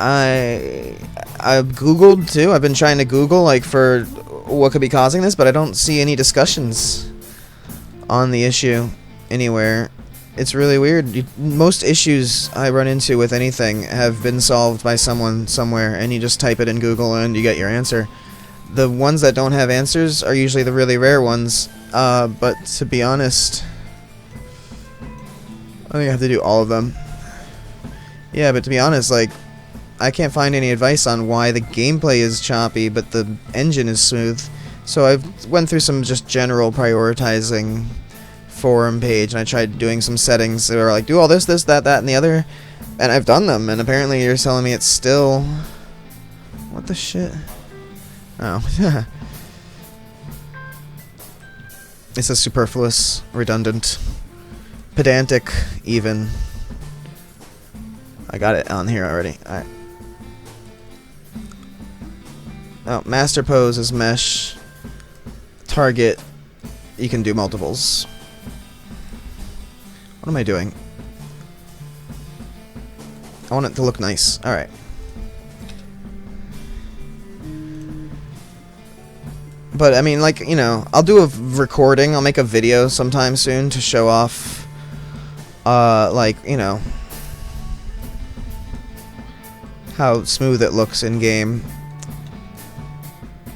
I've Googled too. I've been trying to Google like for what could be causing this, but I don't see any discussions on the issue anywhere. It's really weird. Most issues I run into with anything have been solved by someone somewhere, and you just type it in Google and you get your answer. The ones that don't have answers are usually the really rare ones, but to be honest, I think I have to do all of them. Yeah, but to be honest, like, I can't find any advice on why the gameplay is choppy, but the engine is smooth. So I've went through some just general prioritizing forum page, and I tried doing some settings that are like, do all this, this, that, and the other, and I've done them, and apparently you're telling me it's still... What the shit? Oh. It's a superfluous, redundant, pedantic, even. I got it on here already. Alright. Oh, master pose is mesh. Target, you can do multiples. What am I doing? I want it to look nice. Alright. But, I mean, like, you know, I'll do a recording. I'll make a video sometime soon to show off, like, you know, how smooth it looks in-game.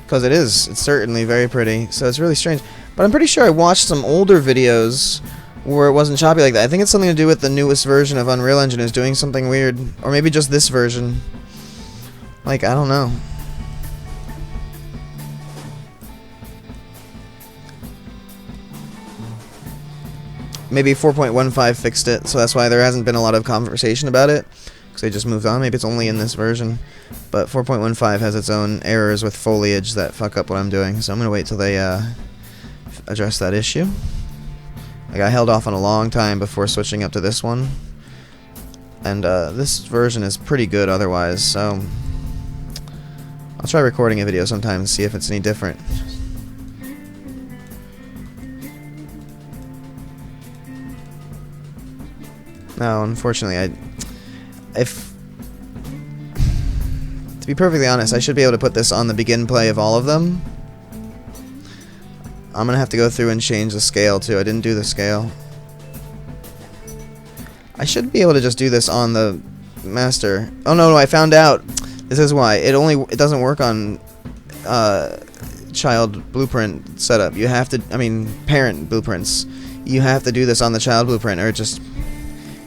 Because it's certainly very pretty. So it's really strange. But I'm pretty sure I watched some older videos where it wasn't choppy like that. I think it's something to do with the newest version of Unreal Engine is doing something weird. Or maybe just this version. Like, I don't know. Maybe 4.15 fixed it, so that's why there hasn't been a lot of conversation about it. Because they just moved on. Maybe it's only in this version. But 4.15 has its own errors with foliage that fuck up what I'm doing. So I'm going to wait till they address that issue. Like, I held off on a long time before switching up to this one. And this version is pretty good otherwise, so I'll try recording a video sometime and see if it's any different. No, unfortunately, to be perfectly honest, I should be able to put this on the begin play of all of them. I'm gonna have to go through and change the scale too. I didn't do the scale. I should be able to just do this on the master. Oh no, I found out. This is why it doesn't work on child blueprint setup. You have to, I mean, parent blueprints. You have to do this on the child blueprint, or it's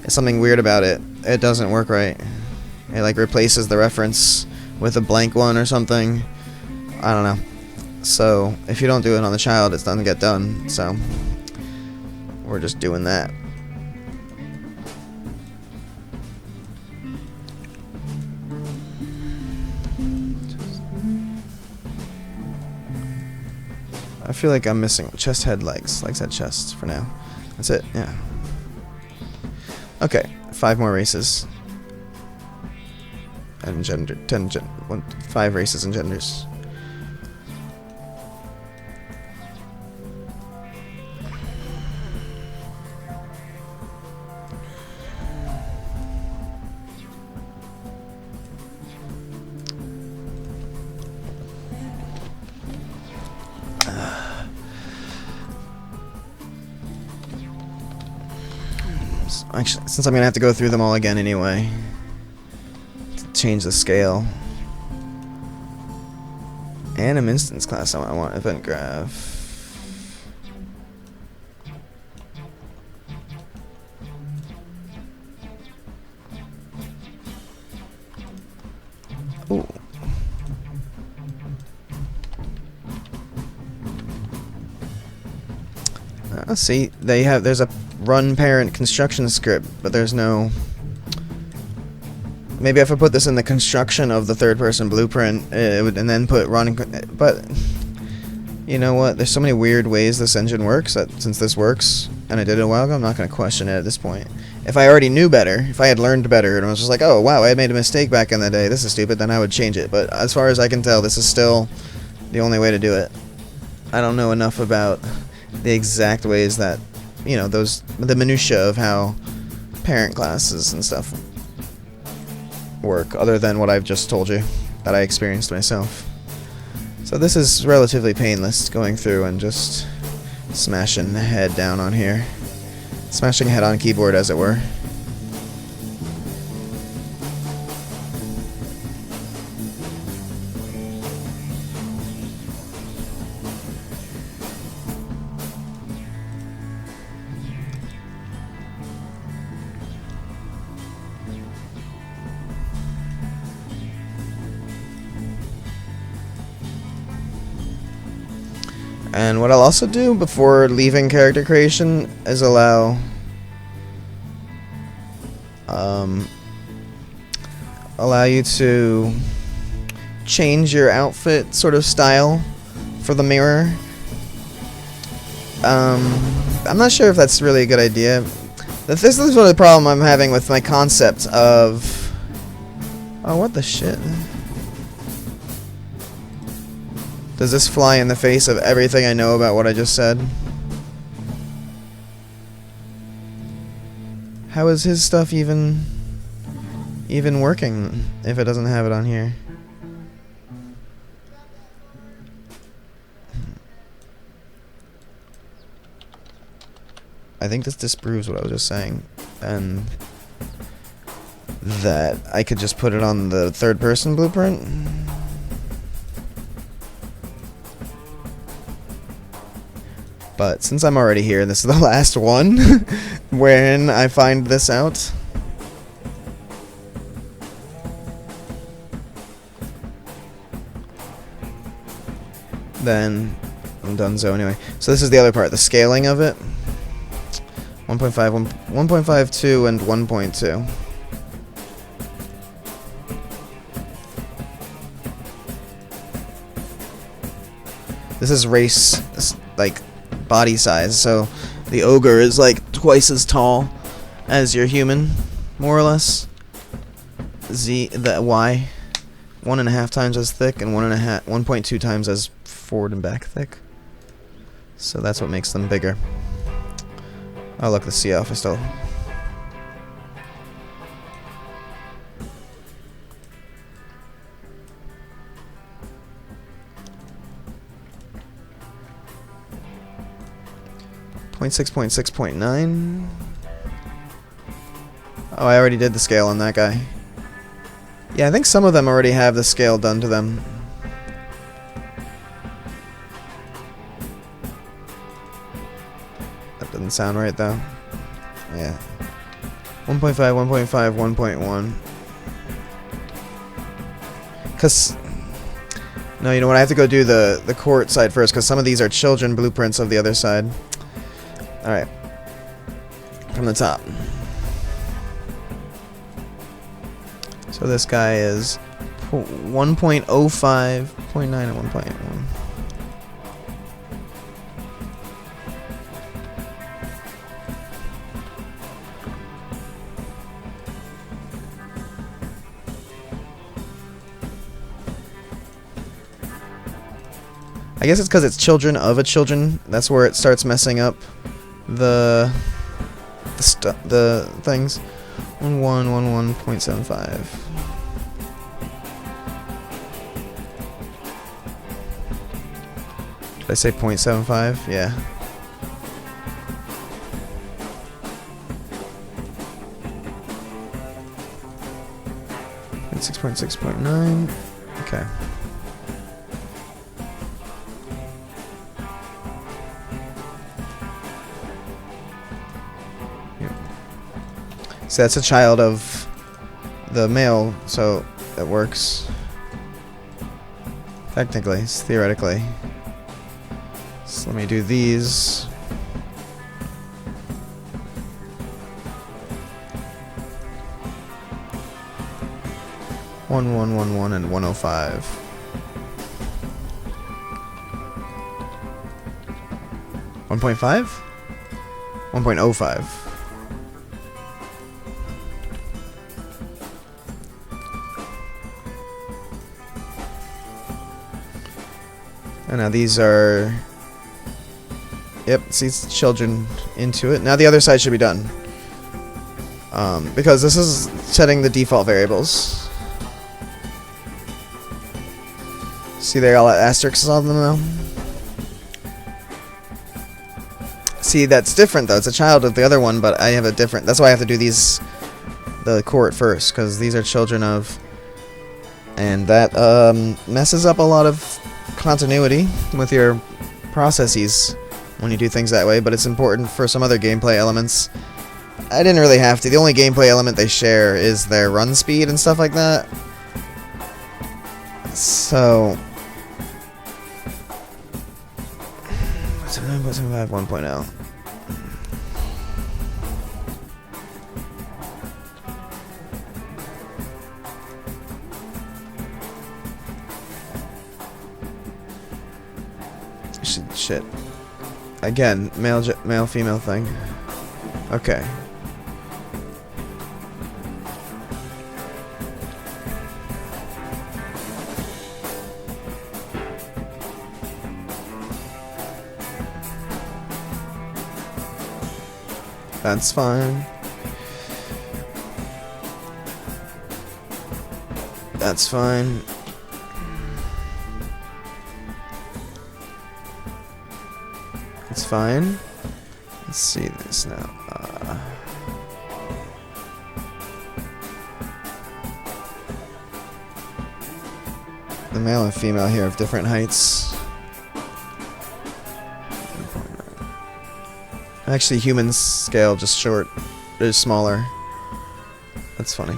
something weird about it. It doesn't work right. It like replaces the reference with a blank one or something. I don't know. So if you don't do it on the child, it doesn't get done. So we're just doing that. I feel like I'm missing chest, head, legs. Legs, head, chest for now. That's it, yeah. Okay, 5 more races. And gender, 5 races and genders. Actually, since I'm gonna have to go through them all again anyway, to change the scale. Anim instance class, I want event graph. Ooh. See, there's a run parent construction script, but there's no. Maybe if I put this in the construction of the third-person blueprint, it would, and then put run. But you know what? There's so many weird ways this engine works that since this works, and I did it a while ago, I'm not going to question it at this point. If I already knew better, if I had learned better, and I was just like, oh wow, I made a mistake back in the day, this is stupid, then I would change it. But as far as I can tell, this is still the only way to do it. I don't know enough about the exact ways that, you know, the minutia of how parent classes and stuff work, other than what I've just told you that I experienced myself. So this is relatively painless, going through and just smashing the head down on here. Smashing head on keyboard, as it were. And what I'll also do before leaving character creation is allow you to change your outfit sort of style for the mirror. I'm not sure if that's really a good idea. This is sort of the problem I'm having with my concept of... Oh, what the shit? Does this fly in the face of everything I know about what I just said? How is his stuff even working if it doesn't have it on here? I think this disproves what I was just saying, and that I could just put it on the third-person blueprint. But since I'm already here, this is the last one when I find this out. Then I'm donezo anyway. So this is the other part, the scaling of it. 1.5, 1.52, and 1.2. This is race, like, body size, so the ogre is like twice as tall as your human, more or less. The Y, 1.5 times as thick, and 1.2 times as forward and back thick. So that's what makes them bigger. Oh look, the sea off is still. .6.6.9. Oh, I already did the scale on that guy. Yeah, I think some of them already have the scale done to them. That doesn't sound right though. Yeah. 1.5, 1.5, 1.1. Cause no, you know what? I have to go do the court side first, because some of these are children blueprints of the other side. Alright. From the top. So this guy is 1.05, 0.9, and 1.1. I guess it's because it's children of a children. That's where it starts messing up the things. 1111.75. Did I say 0.75? Yeah. And 6.6.9. Okay. Yep. So that's a child of the male, so that works. Technically, theoretically. So let me do these. One, and 105. 1.5? 1.05. And now these are... Yep, see children into it. Now the other side should be done. Because this is setting the default variables. See, they all have asterisks on them now. See, that's different though. It's a child of the other one, but I have a different. That's why I have to do these, the court first, because these are children of, and that messes up a lot of continuity with your processes when you do things that way. But it's important for some other gameplay elements. I didn't really have to. The only gameplay element they share is their run speed and stuff like that. So 9.75 1.0. Shit. Again, male female thing. Okay. That's fine. That's fine. It's fine. Let's see this now. The male and female here have different heights. Actually, human scale just short, is smaller. That's funny.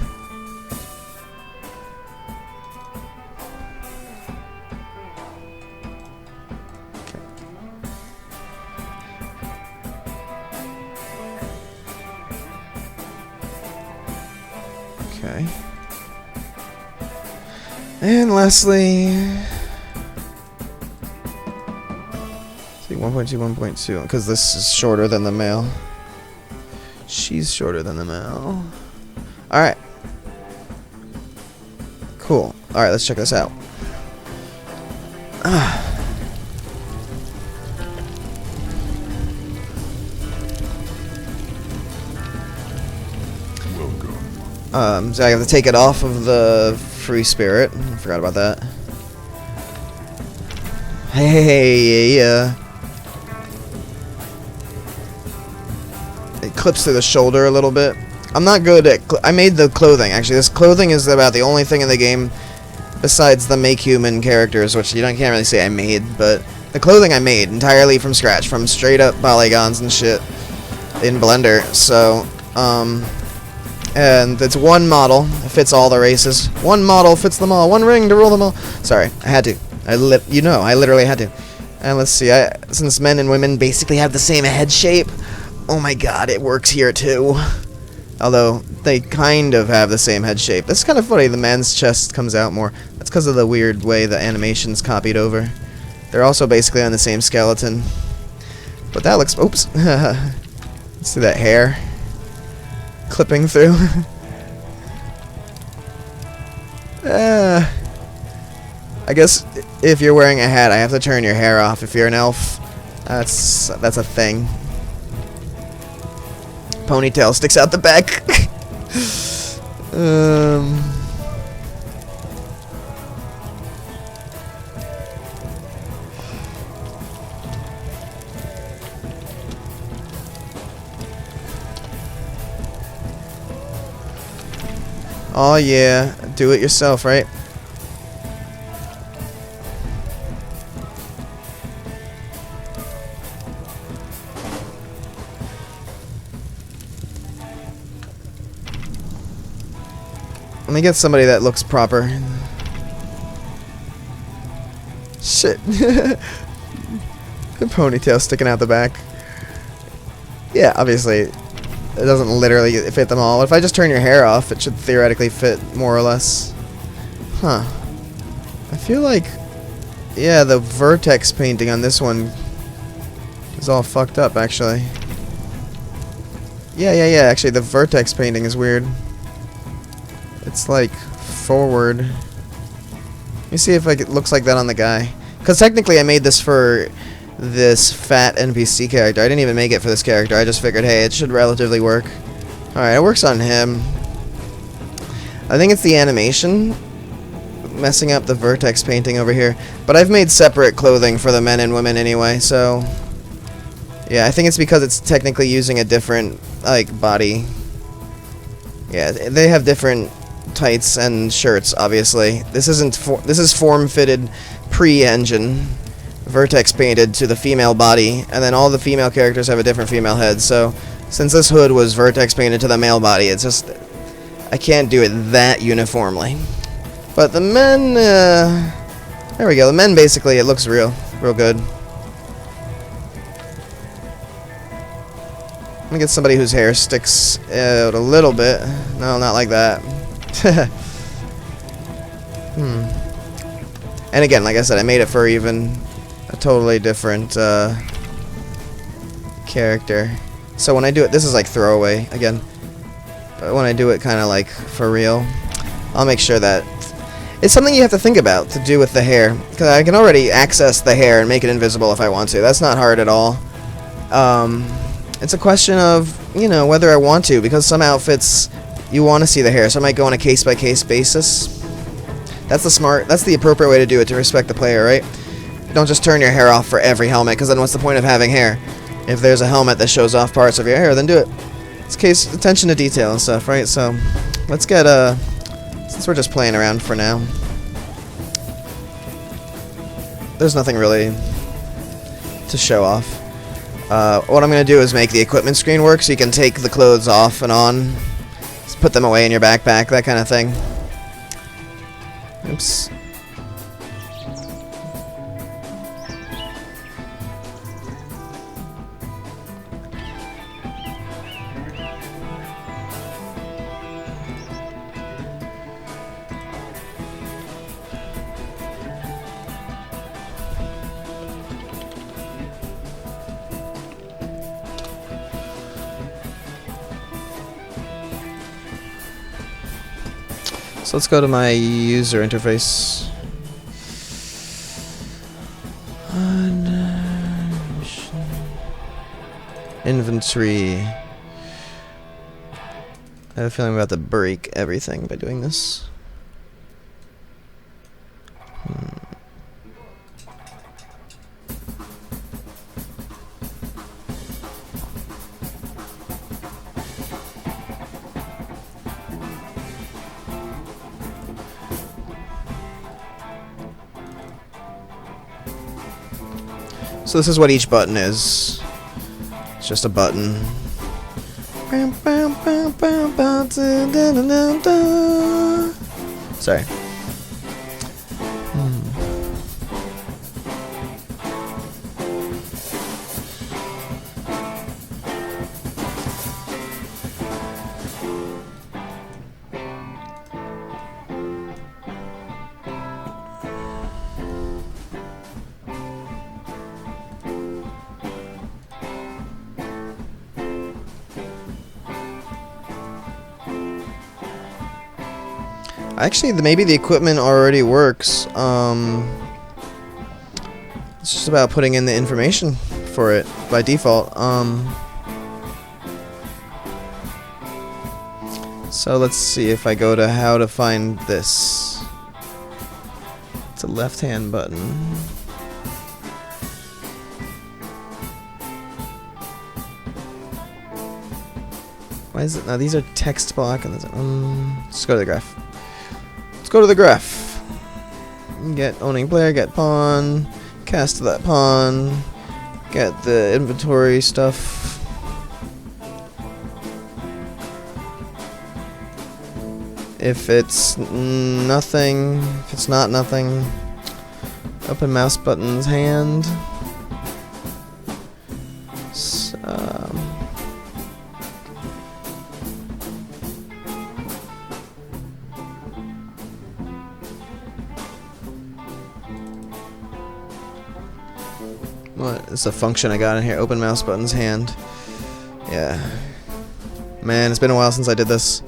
Okay. And lastly, see 1.2, 1.2, because this is shorter than the male. She's shorter than the male. All right. Cool. All right, let's check this out. So I have to take it off of the free spirit. I forgot about that. Hey, yeah. It clips through the shoulder a little bit. I'm not good at... I made the clothing. Actually, this clothing is about the only thing in the game besides the make human characters, which you can't really say I made, but the clothing I made entirely from scratch, from straight up polygons and shit in Blender. So, and it's one model. It fits all the races. One model fits them all. One ring to rule them all. Sorry, I had to. I literally had to. And let's see. Since men and women basically have the same head shape, oh my god, it works here too. Although they kind of have the same head shape. That's kind of funny. The man's chest comes out more. That's because of the weird way the animation's copied over. They're also basically on the same skeleton. But that looks... Oops. Let's see that hair clipping through. I guess if you're wearing a hat, I have to turn your hair off if you're an elf. That's a thing. Ponytail sticks out the back. Oh yeah, do it yourself, right? Let me get somebody that looks proper. Shit. The ponytail sticking out the back. Yeah, obviously, it doesn't literally fit them all. If I just turn your hair off, it should theoretically fit more or less. Huh. I feel like, yeah, the vertex painting on this one is all fucked up, actually. Yeah, actually, the vertex painting is weird. It's like forward. Let me see if it looks like that on the guy. Because technically I made this for this fat NPC character. I didn't even make it for this character. I just figured, hey, it should relatively work. Alright, it works on him. I think it's the animation messing up the vertex painting over here. But I've made separate clothing for the men and women anyway, so... yeah, I think it's because it's technically using a different, like, body. Yeah, they have different tights and shirts, obviously. This is form-fitted pre-engine, vertex painted to the female body, and then all the female characters have a different female head. So since this hood was vertex painted to the male body, it's just I can't do it that uniformly. But the men, there we go. The men, basically, it looks real good. Let me get somebody whose hair sticks out a little bit. No, not like that. And again, like I said, I made it for even a totally different character. So when I do it, this is like throwaway again. But when I do it kind of like for real, I'll make sure that it's something you have to think about to do with the hair. Because I can already access the hair and make it invisible if I want to. That's not hard at all. It's a question of, you know, whether I want to, because some outfits you want to see the hair, so I might go on a case-by-case basis. That's the appropriate way to do it to respect the player, right? Don't just turn your hair off for every helmet, because then what's the point of having hair? If there's a helmet that shows off parts of your hair, then do it. It's attention to detail and stuff, right? So, let's get, since we're just playing around for now. There's nothing really to show off. What I'm going to do is make the equipment screen work so you can take the clothes off and on. Just put them away in your backpack, that kind of thing. Oops. So let's go to my user interface. Inventory. I have a feeling I'm about to break everything by doing this. So this is what each button is. It's just a button. Sorry. Actually, maybe the equipment already works. It's just about putting in the information for it by default. So let's see if I go to how to find this. It's a left-hand button. Why is it now? These are text block and let's go to the graph. Let's go to the graph. Get owning player, get pawn, cast that pawn, get the inventory stuff. If it's nothing, if it's not nothing, open mouse button's hand. What is a function I got in here? Open mouse button's hand. Yeah. Man, it's been a while since I did this.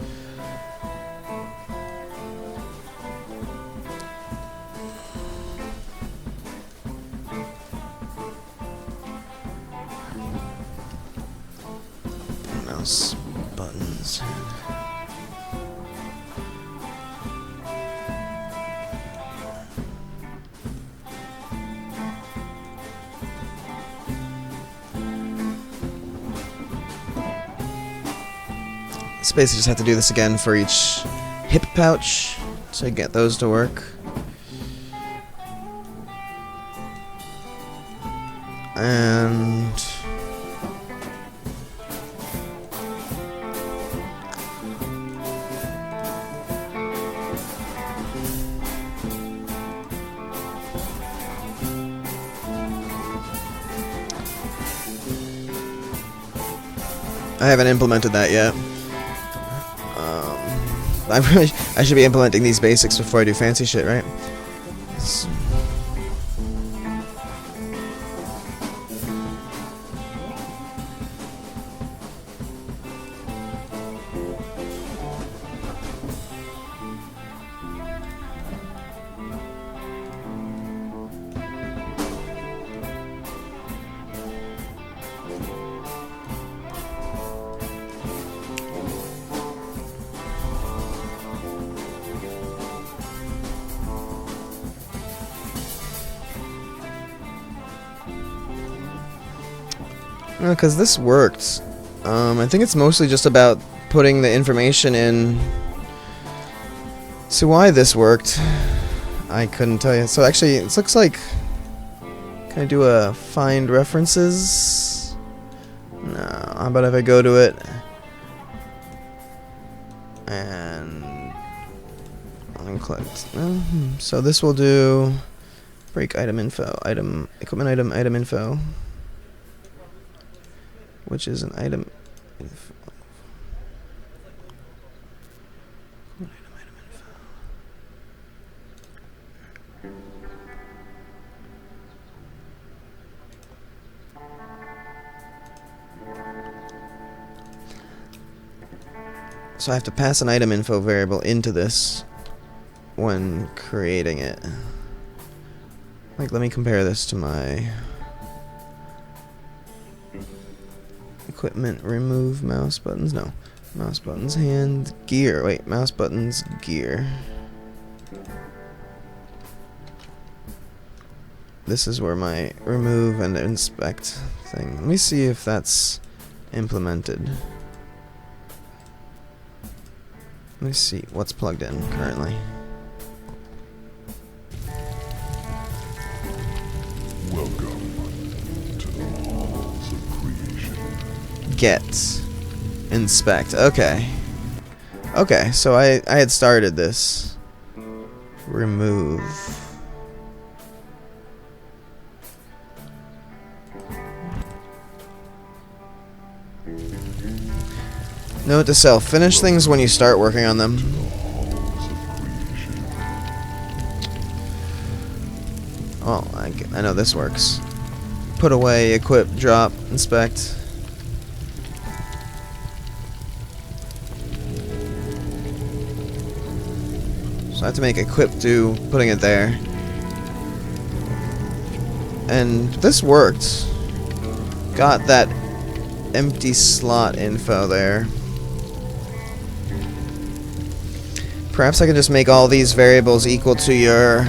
Mouse buttons. So basically just have to do this again for each hip pouch to get those to work. And I haven't implemented that yet. I should be implementing these basics before I do fancy shit, right? Because this worked. I think it's mostly just about putting the information in. So why this worked, I couldn't tell you. So actually, it looks like, can I do a find references? No. How about if I go to it and unclicked? So this will do break item info, item equipment item info. Which is an item info. So I have to pass an item info variable into this when creating it. Like, let me compare this to my equipment, remove mouse buttons, no. Mouse buttons, hand, gear, wait, mouse buttons, gear. This is where my remove and inspect thing, let me see if that's implemented. Let me see what's plugged in currently. Welcome to the halls of creation. Get, inspect, okay. Okay, so I had started this. Remove. Note to self, finish things when you start working on them. Oh, I know this works. Put away, equip, drop, inspect. So I have to make equip do putting it there. And this worked. Got that empty slot info there. Perhaps I can just make all these variables equal to your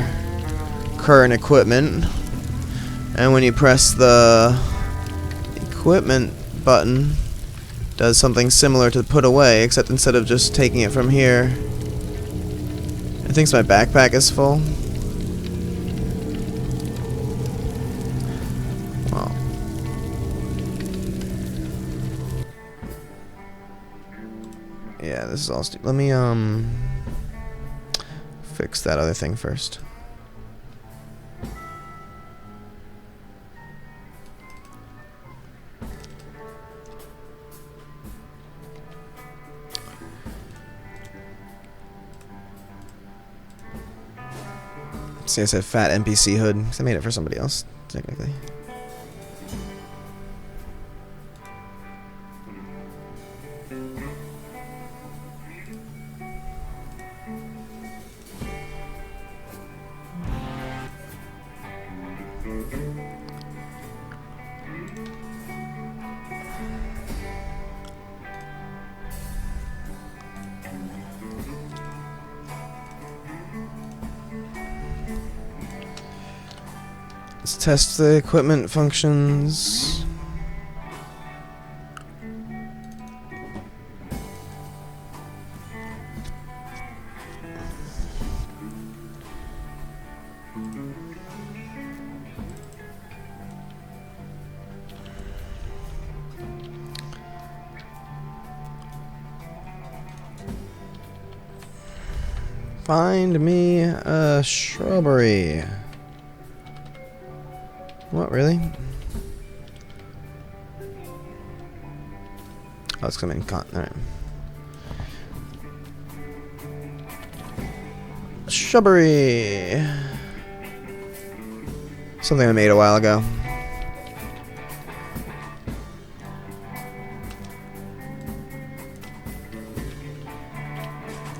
current equipment. And when you press the equipment button, it does something similar to put away, except instead of just taking it from here, it thinks my backpack is full. Well. Yeah, this is all stupid. Let me, fix that other thing first. See, I said fat NPC hood, because I made it for somebody else, technically. Let's test the equipment functions. Find me a shrubbery. What, really? Oh, it's coming. Alright. Shrubbery. Something I made a while ago.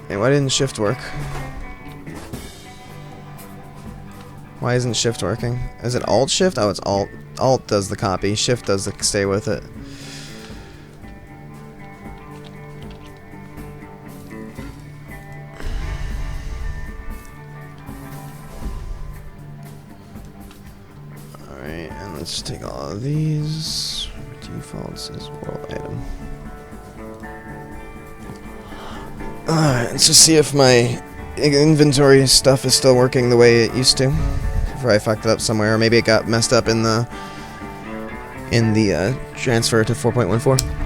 Hey, why didn't shift work? Why isn't shift working? Is it alt shift? Oh, it's alt. Alt does the copy. Shift does the stay with it. Alright, and let's take all of these. Defaults is world item. Alright, let's just see if my inventory stuff is still working the way it used to. Before I fucked it up somewhere, or maybe it got messed up in the transfer to 4.14.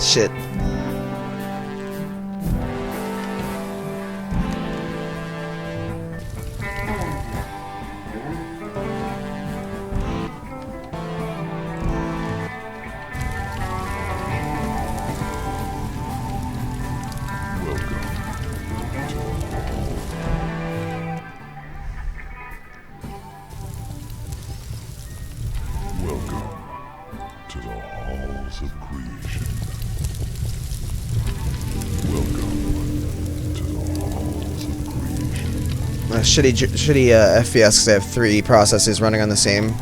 Shit. Welcome to the halls of creation. Welcome to the halls of creation. Shitty FPS because I have 3 processes running on the same,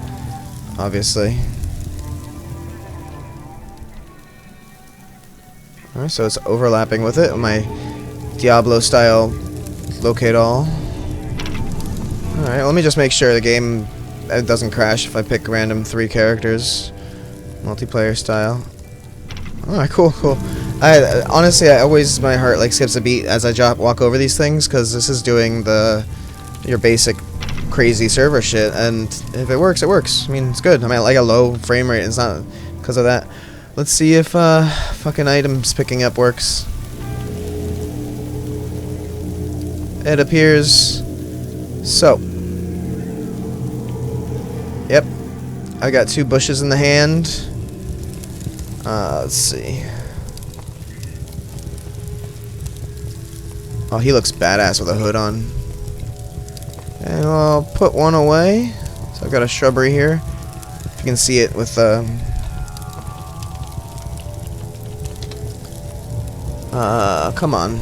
obviously. Alright, so it's overlapping with it. My Diablo style locate all. Alright, let me just make sure the game doesn't crash if I pick random 3 characters. Multiplayer style. Alright, cool. Honestly, my heart like skips a beat as I walk over these things, because this is doing your basic crazy server shit, and if it works, it works. I mean, it's good. I mean, like a low frame rate, it's not because of that. Let's see if fucking items picking up works. it appears so. Yep, I got 2 bushes in the hand. Let's see. Oh, he looks badass with a hood on. And I'll put one away. So I've got a shrubbery here. If you can see it with come on.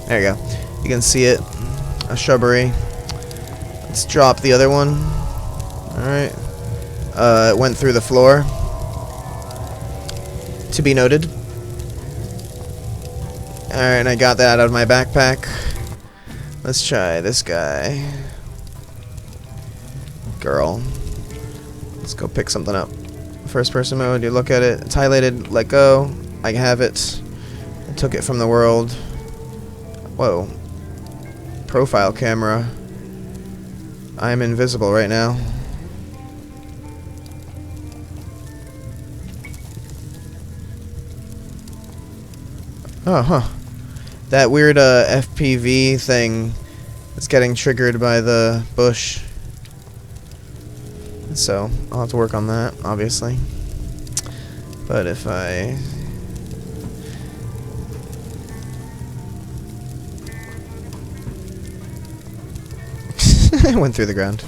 There you go. You can see it. A shrubbery. Let's drop the other one. Alright. It went through the floor. To be noted. Alright, and I got that out of my backpack. Let's try this guy. Girl. Let's go pick something up. First person mode, you look at it. It's highlighted, let go. I have it. I took it from the world. Whoa. Profile camera. I'm invisible right now. Oh, huh. That weird FPV thing is getting triggered by the bush. So, I'll have to work on that, obviously. But if I... I went through the ground.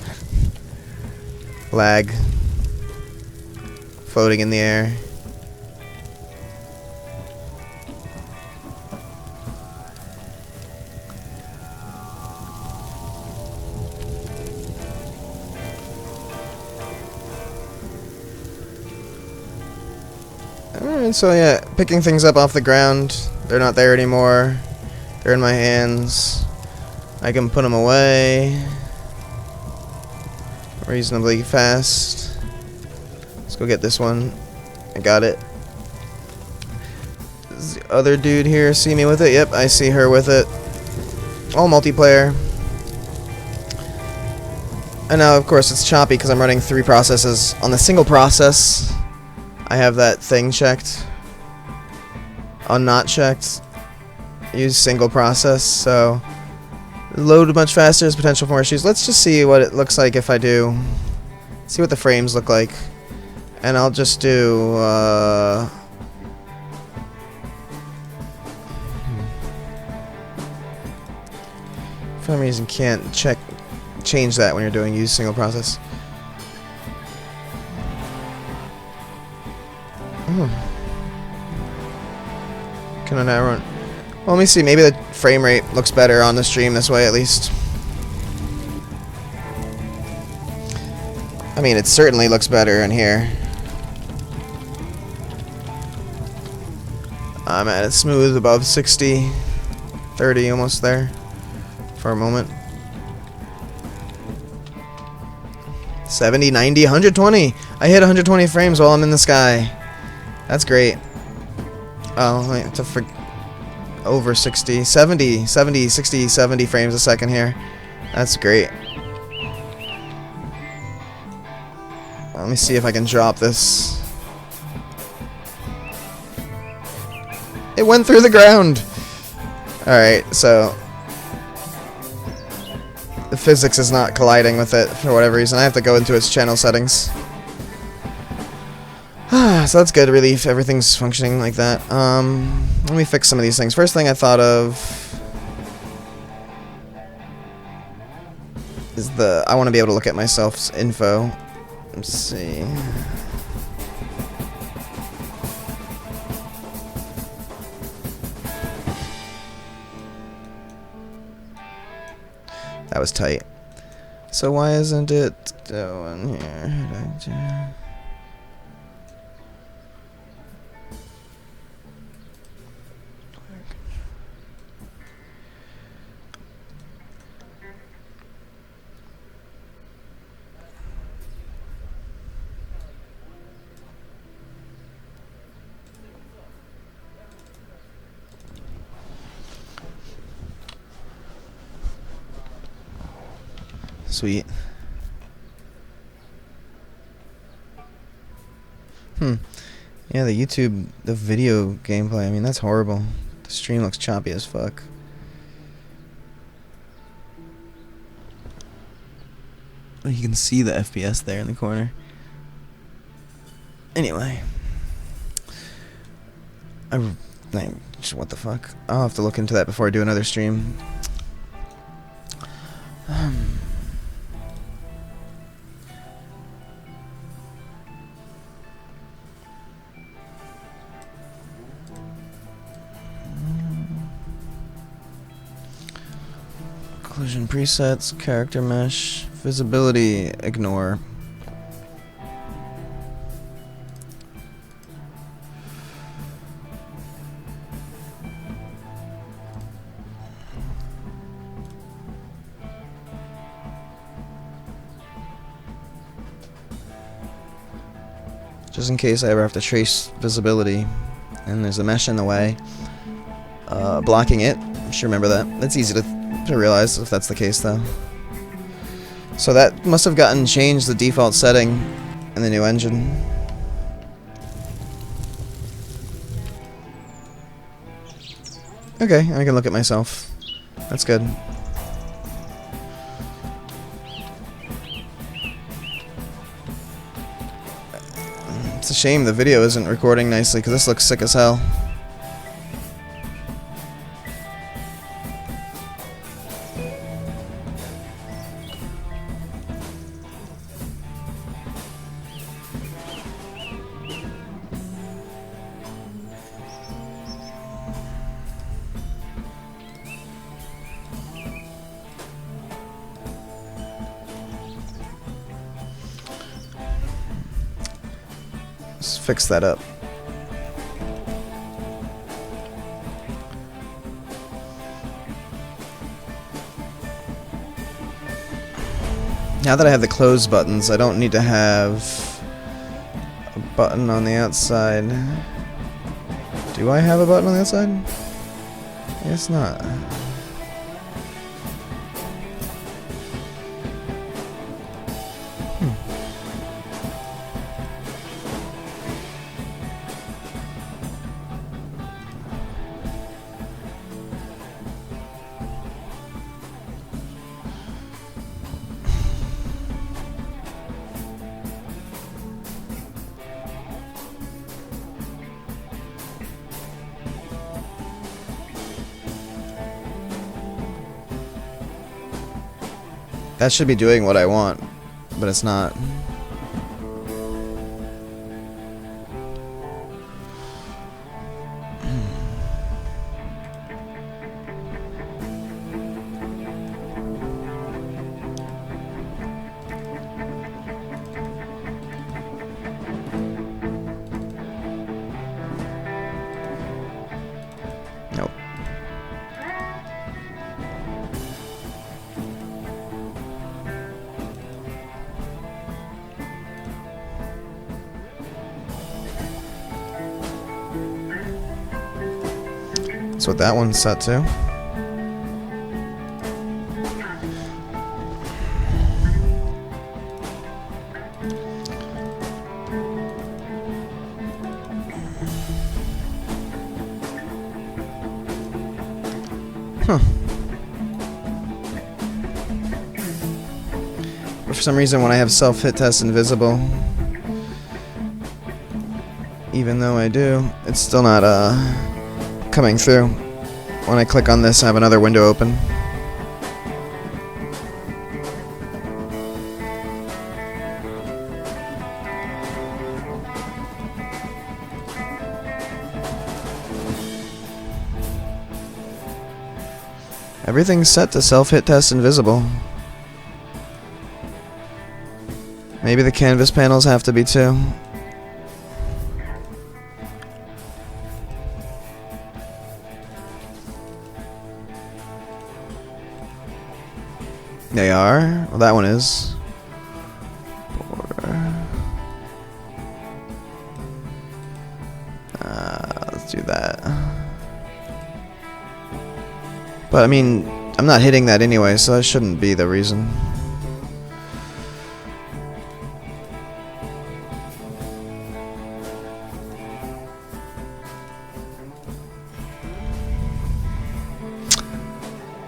Lag. Floating in the air. Alright, so yeah, picking things up off the ground. They're not there anymore. They're in my hands. I can put them away reasonably fast. Let's go get this one. I got it. Does the other dude here see me with it? Yep, I see her with it. All multiplayer. And now, of course, it's choppy because I'm running 3 processes on the single process. I have that thing checked. On not checked. Use single process, so load much faster, there's potential for more issues. Let's just see what it looks like if I do. See what the frames look like. And I'll just do for some reason can't change that when you're doing use single process. Can I now run? Well, let me see. Maybe the frame rate looks better on the stream this way, at least. I mean, it certainly looks better in here. I'm at it smooth above 60, 30, almost there for a moment. 70, 90, 120. I hit 120 frames while I'm in the sky. That's great. Oh, I have to over 60, 70, 70, 60, 70 frames a second here. That's great. Let me see if I can drop this. It went through the ground! Alright, so the physics is not colliding with it for whatever reason. I have to go into its channel settings. So that's good, relief. Everything's functioning like that. Let me fix some of these things. First thing I thought of is I want to be able to look at myself's info. Let's see. That was tight. So why isn't it going here? Sweet. Yeah, the video gameplay, I mean, that's horrible. The stream looks choppy as fuck. You can see the FPS there in the corner. Anyway. What the fuck? I'll have to look into that before I do another stream. Occlusion presets, character mesh, visibility, ignore. Just in case I ever have to trace visibility and there's a mesh in the way, blocking it. You should remember that. That's easy to realize if that's the case, though. So that must have gotten changed, the default setting in the new engine. Okay, I can look at myself. That's good. It's a shame the video isn't recording nicely, because this looks sick as hell. Let's fix that up. Now that I have the close buttons, I don't need to have a button on the outside. Do I have a button on the outside? I guess not. That should be doing what I want, but it's not. Nope. That's what that one's set to. Huh. But for some reason, when I have self-hit test invisible, even though I do, it's still not coming through. When I click on this, I have another window open. Everything's set to self-hit test invisible. Maybe the canvas panels have to be too. They are? Well, that one is. Let's do that. But I mean, I'm not hitting that anyway, so that shouldn't be the reason.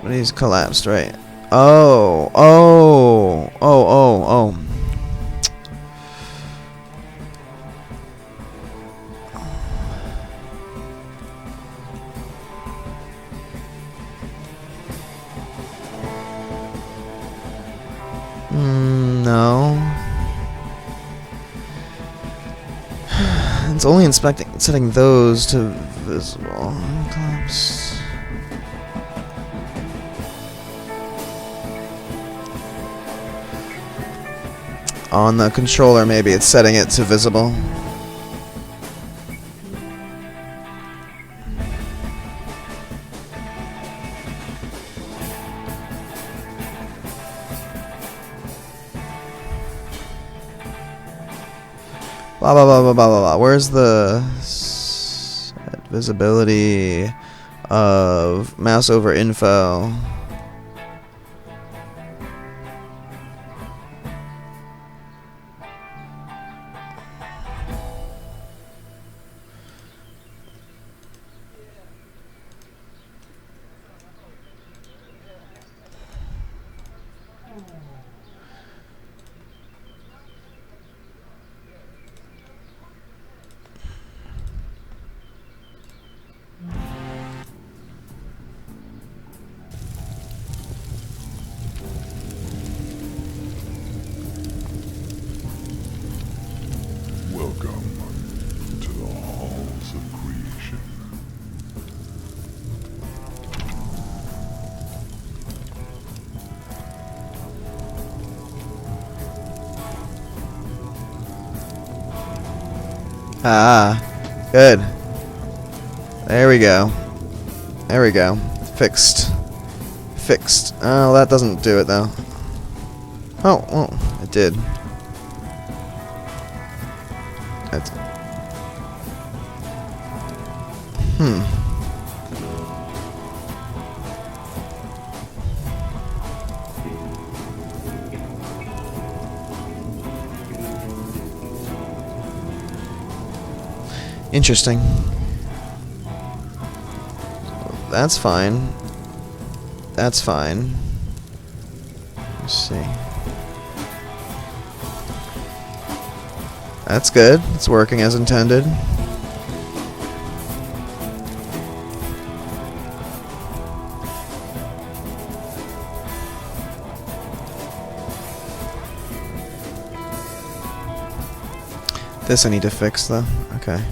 But he's collapsed, right? Oh, oh, oh, oh, oh. No. It's only setting those to visible. Collapse. On the controller, maybe it's setting it to visible. Blah blah blah blah blah blah blah. Where's the visibility of mouse over info? Welcome to the halls of creation. Ah, good. There we go. There we go. Fixed. Fixed. Oh, that doesn't do it though. Oh, well, it did. That's... Interesting. That's fine. That's fine. Let's see. That's good. It's working as intended. This I need to fix though. Okay.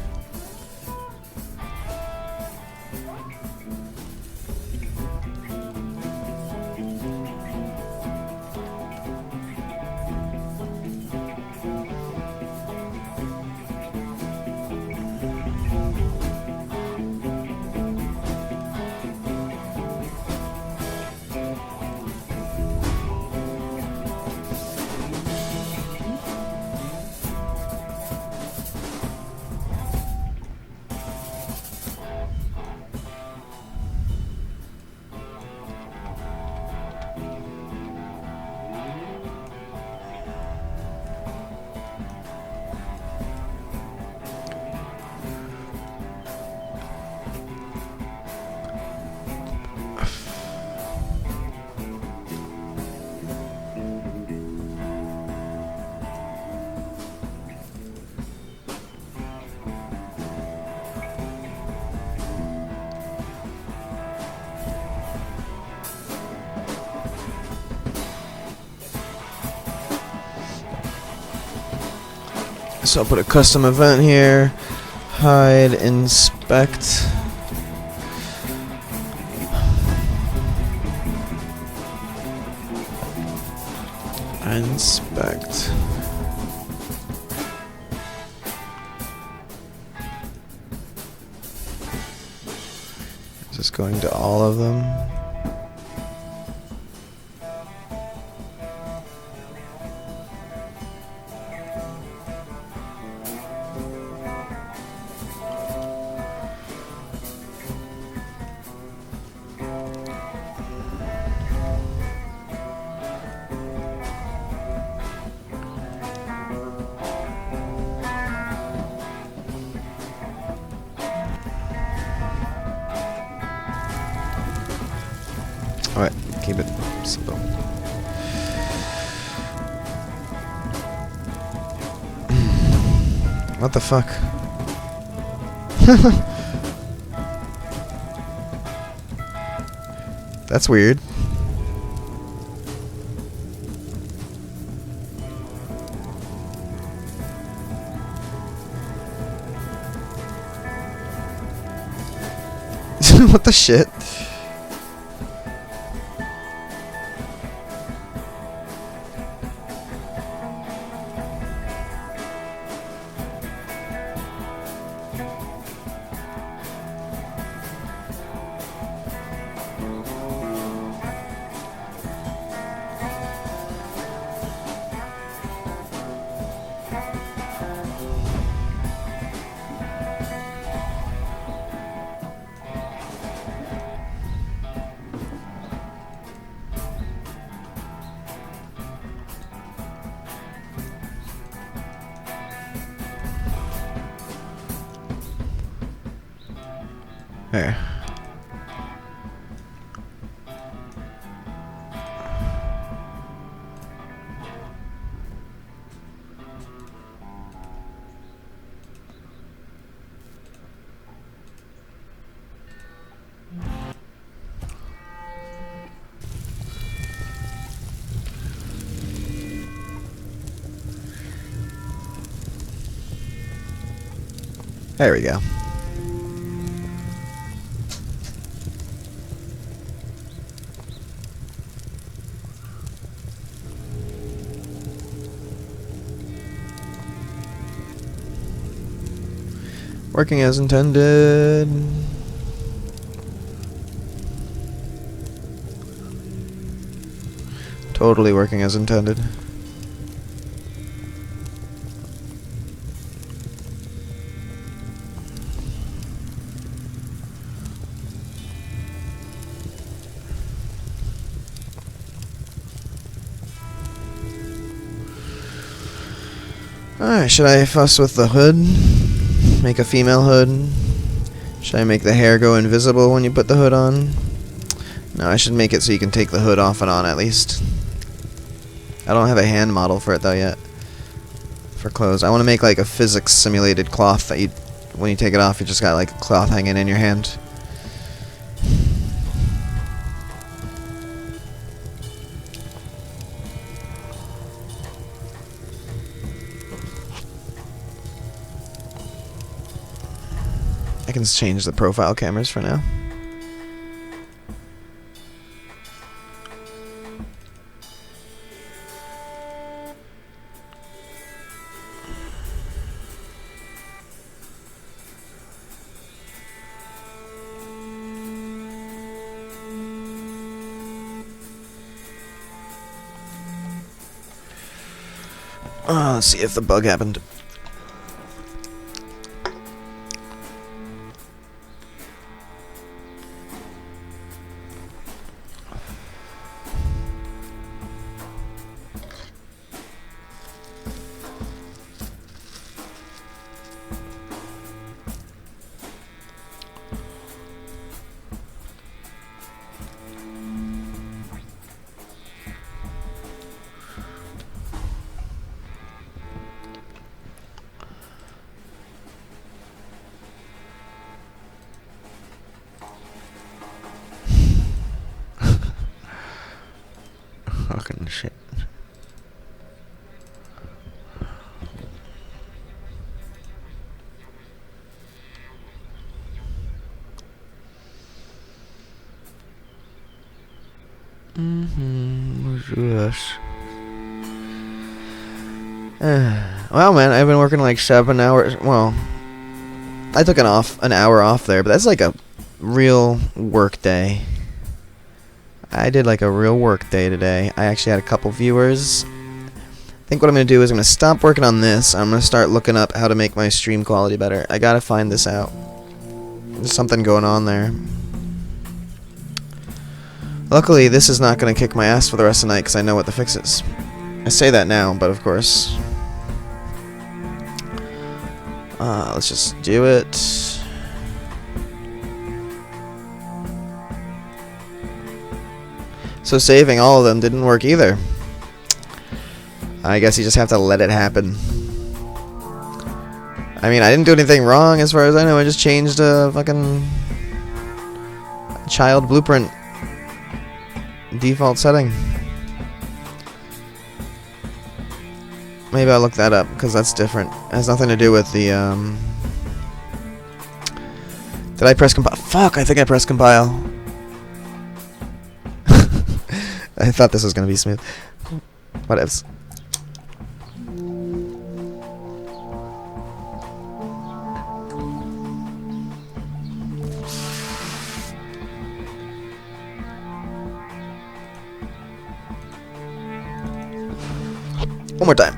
So I'll put a custom event here. Hide, inspect. Inspect. Is this going to all of them? So what the fuck? That's weird. What the shit? There. There we go. Working as intended. Totally working as intended. Alright, should I fuss with the hood? Make a female hood? Should I make the hair go invisible when you put the hood on? No, I should make it so you can take the hood off and on at least. I don't have a hand model for it though yet. For clothes. I want to make like a physics simulated cloth that you, when you take it off, you just got like a cloth hanging in your hand. I can change the profile cameras for now. Let's see if the bug happened. Fucking shit. Yes. Well, man, I've been working like 7 hours. Well, I took an hour off there, but that's like a real work day. I did like a real work day today. I actually had a couple viewers. I think what I'm going to do is I'm going to stop working on this. I'm going to start looking up how to make my stream quality better. I got to find this out. There's something going on there. Luckily, this is not going to kick my ass for the rest of the night because I know what the fix is. I say that now, but of course. Let's just do it. So saving all of them didn't work either. I guess you just have to let it happen. I mean, I didn't do anything wrong as far as I know. I just changed a fucking child blueprint default setting. Maybe I'll look that up, because that's different. It has nothing to do with the, Did I press compile? Fuck, I think I pressed compile. I thought this was gonna be smooth. Whatevs. One more time.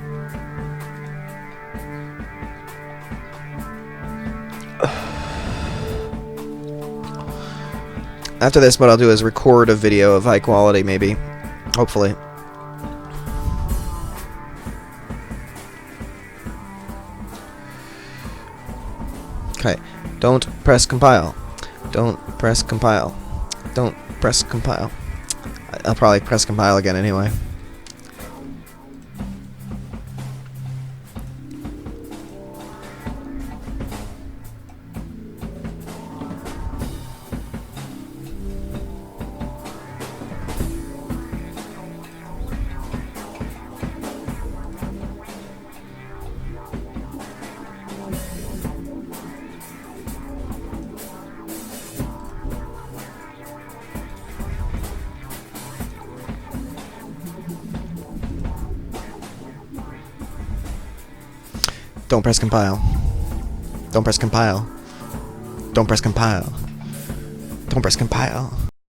After this, what I'll do is record a video of high quality, maybe. Hopefully. Okay. Don't press compile. Don't press compile. Don't press compile. I'll probably press compile again anyway. Don't press compile. Don't press compile. Don't press compile. Don't press compile.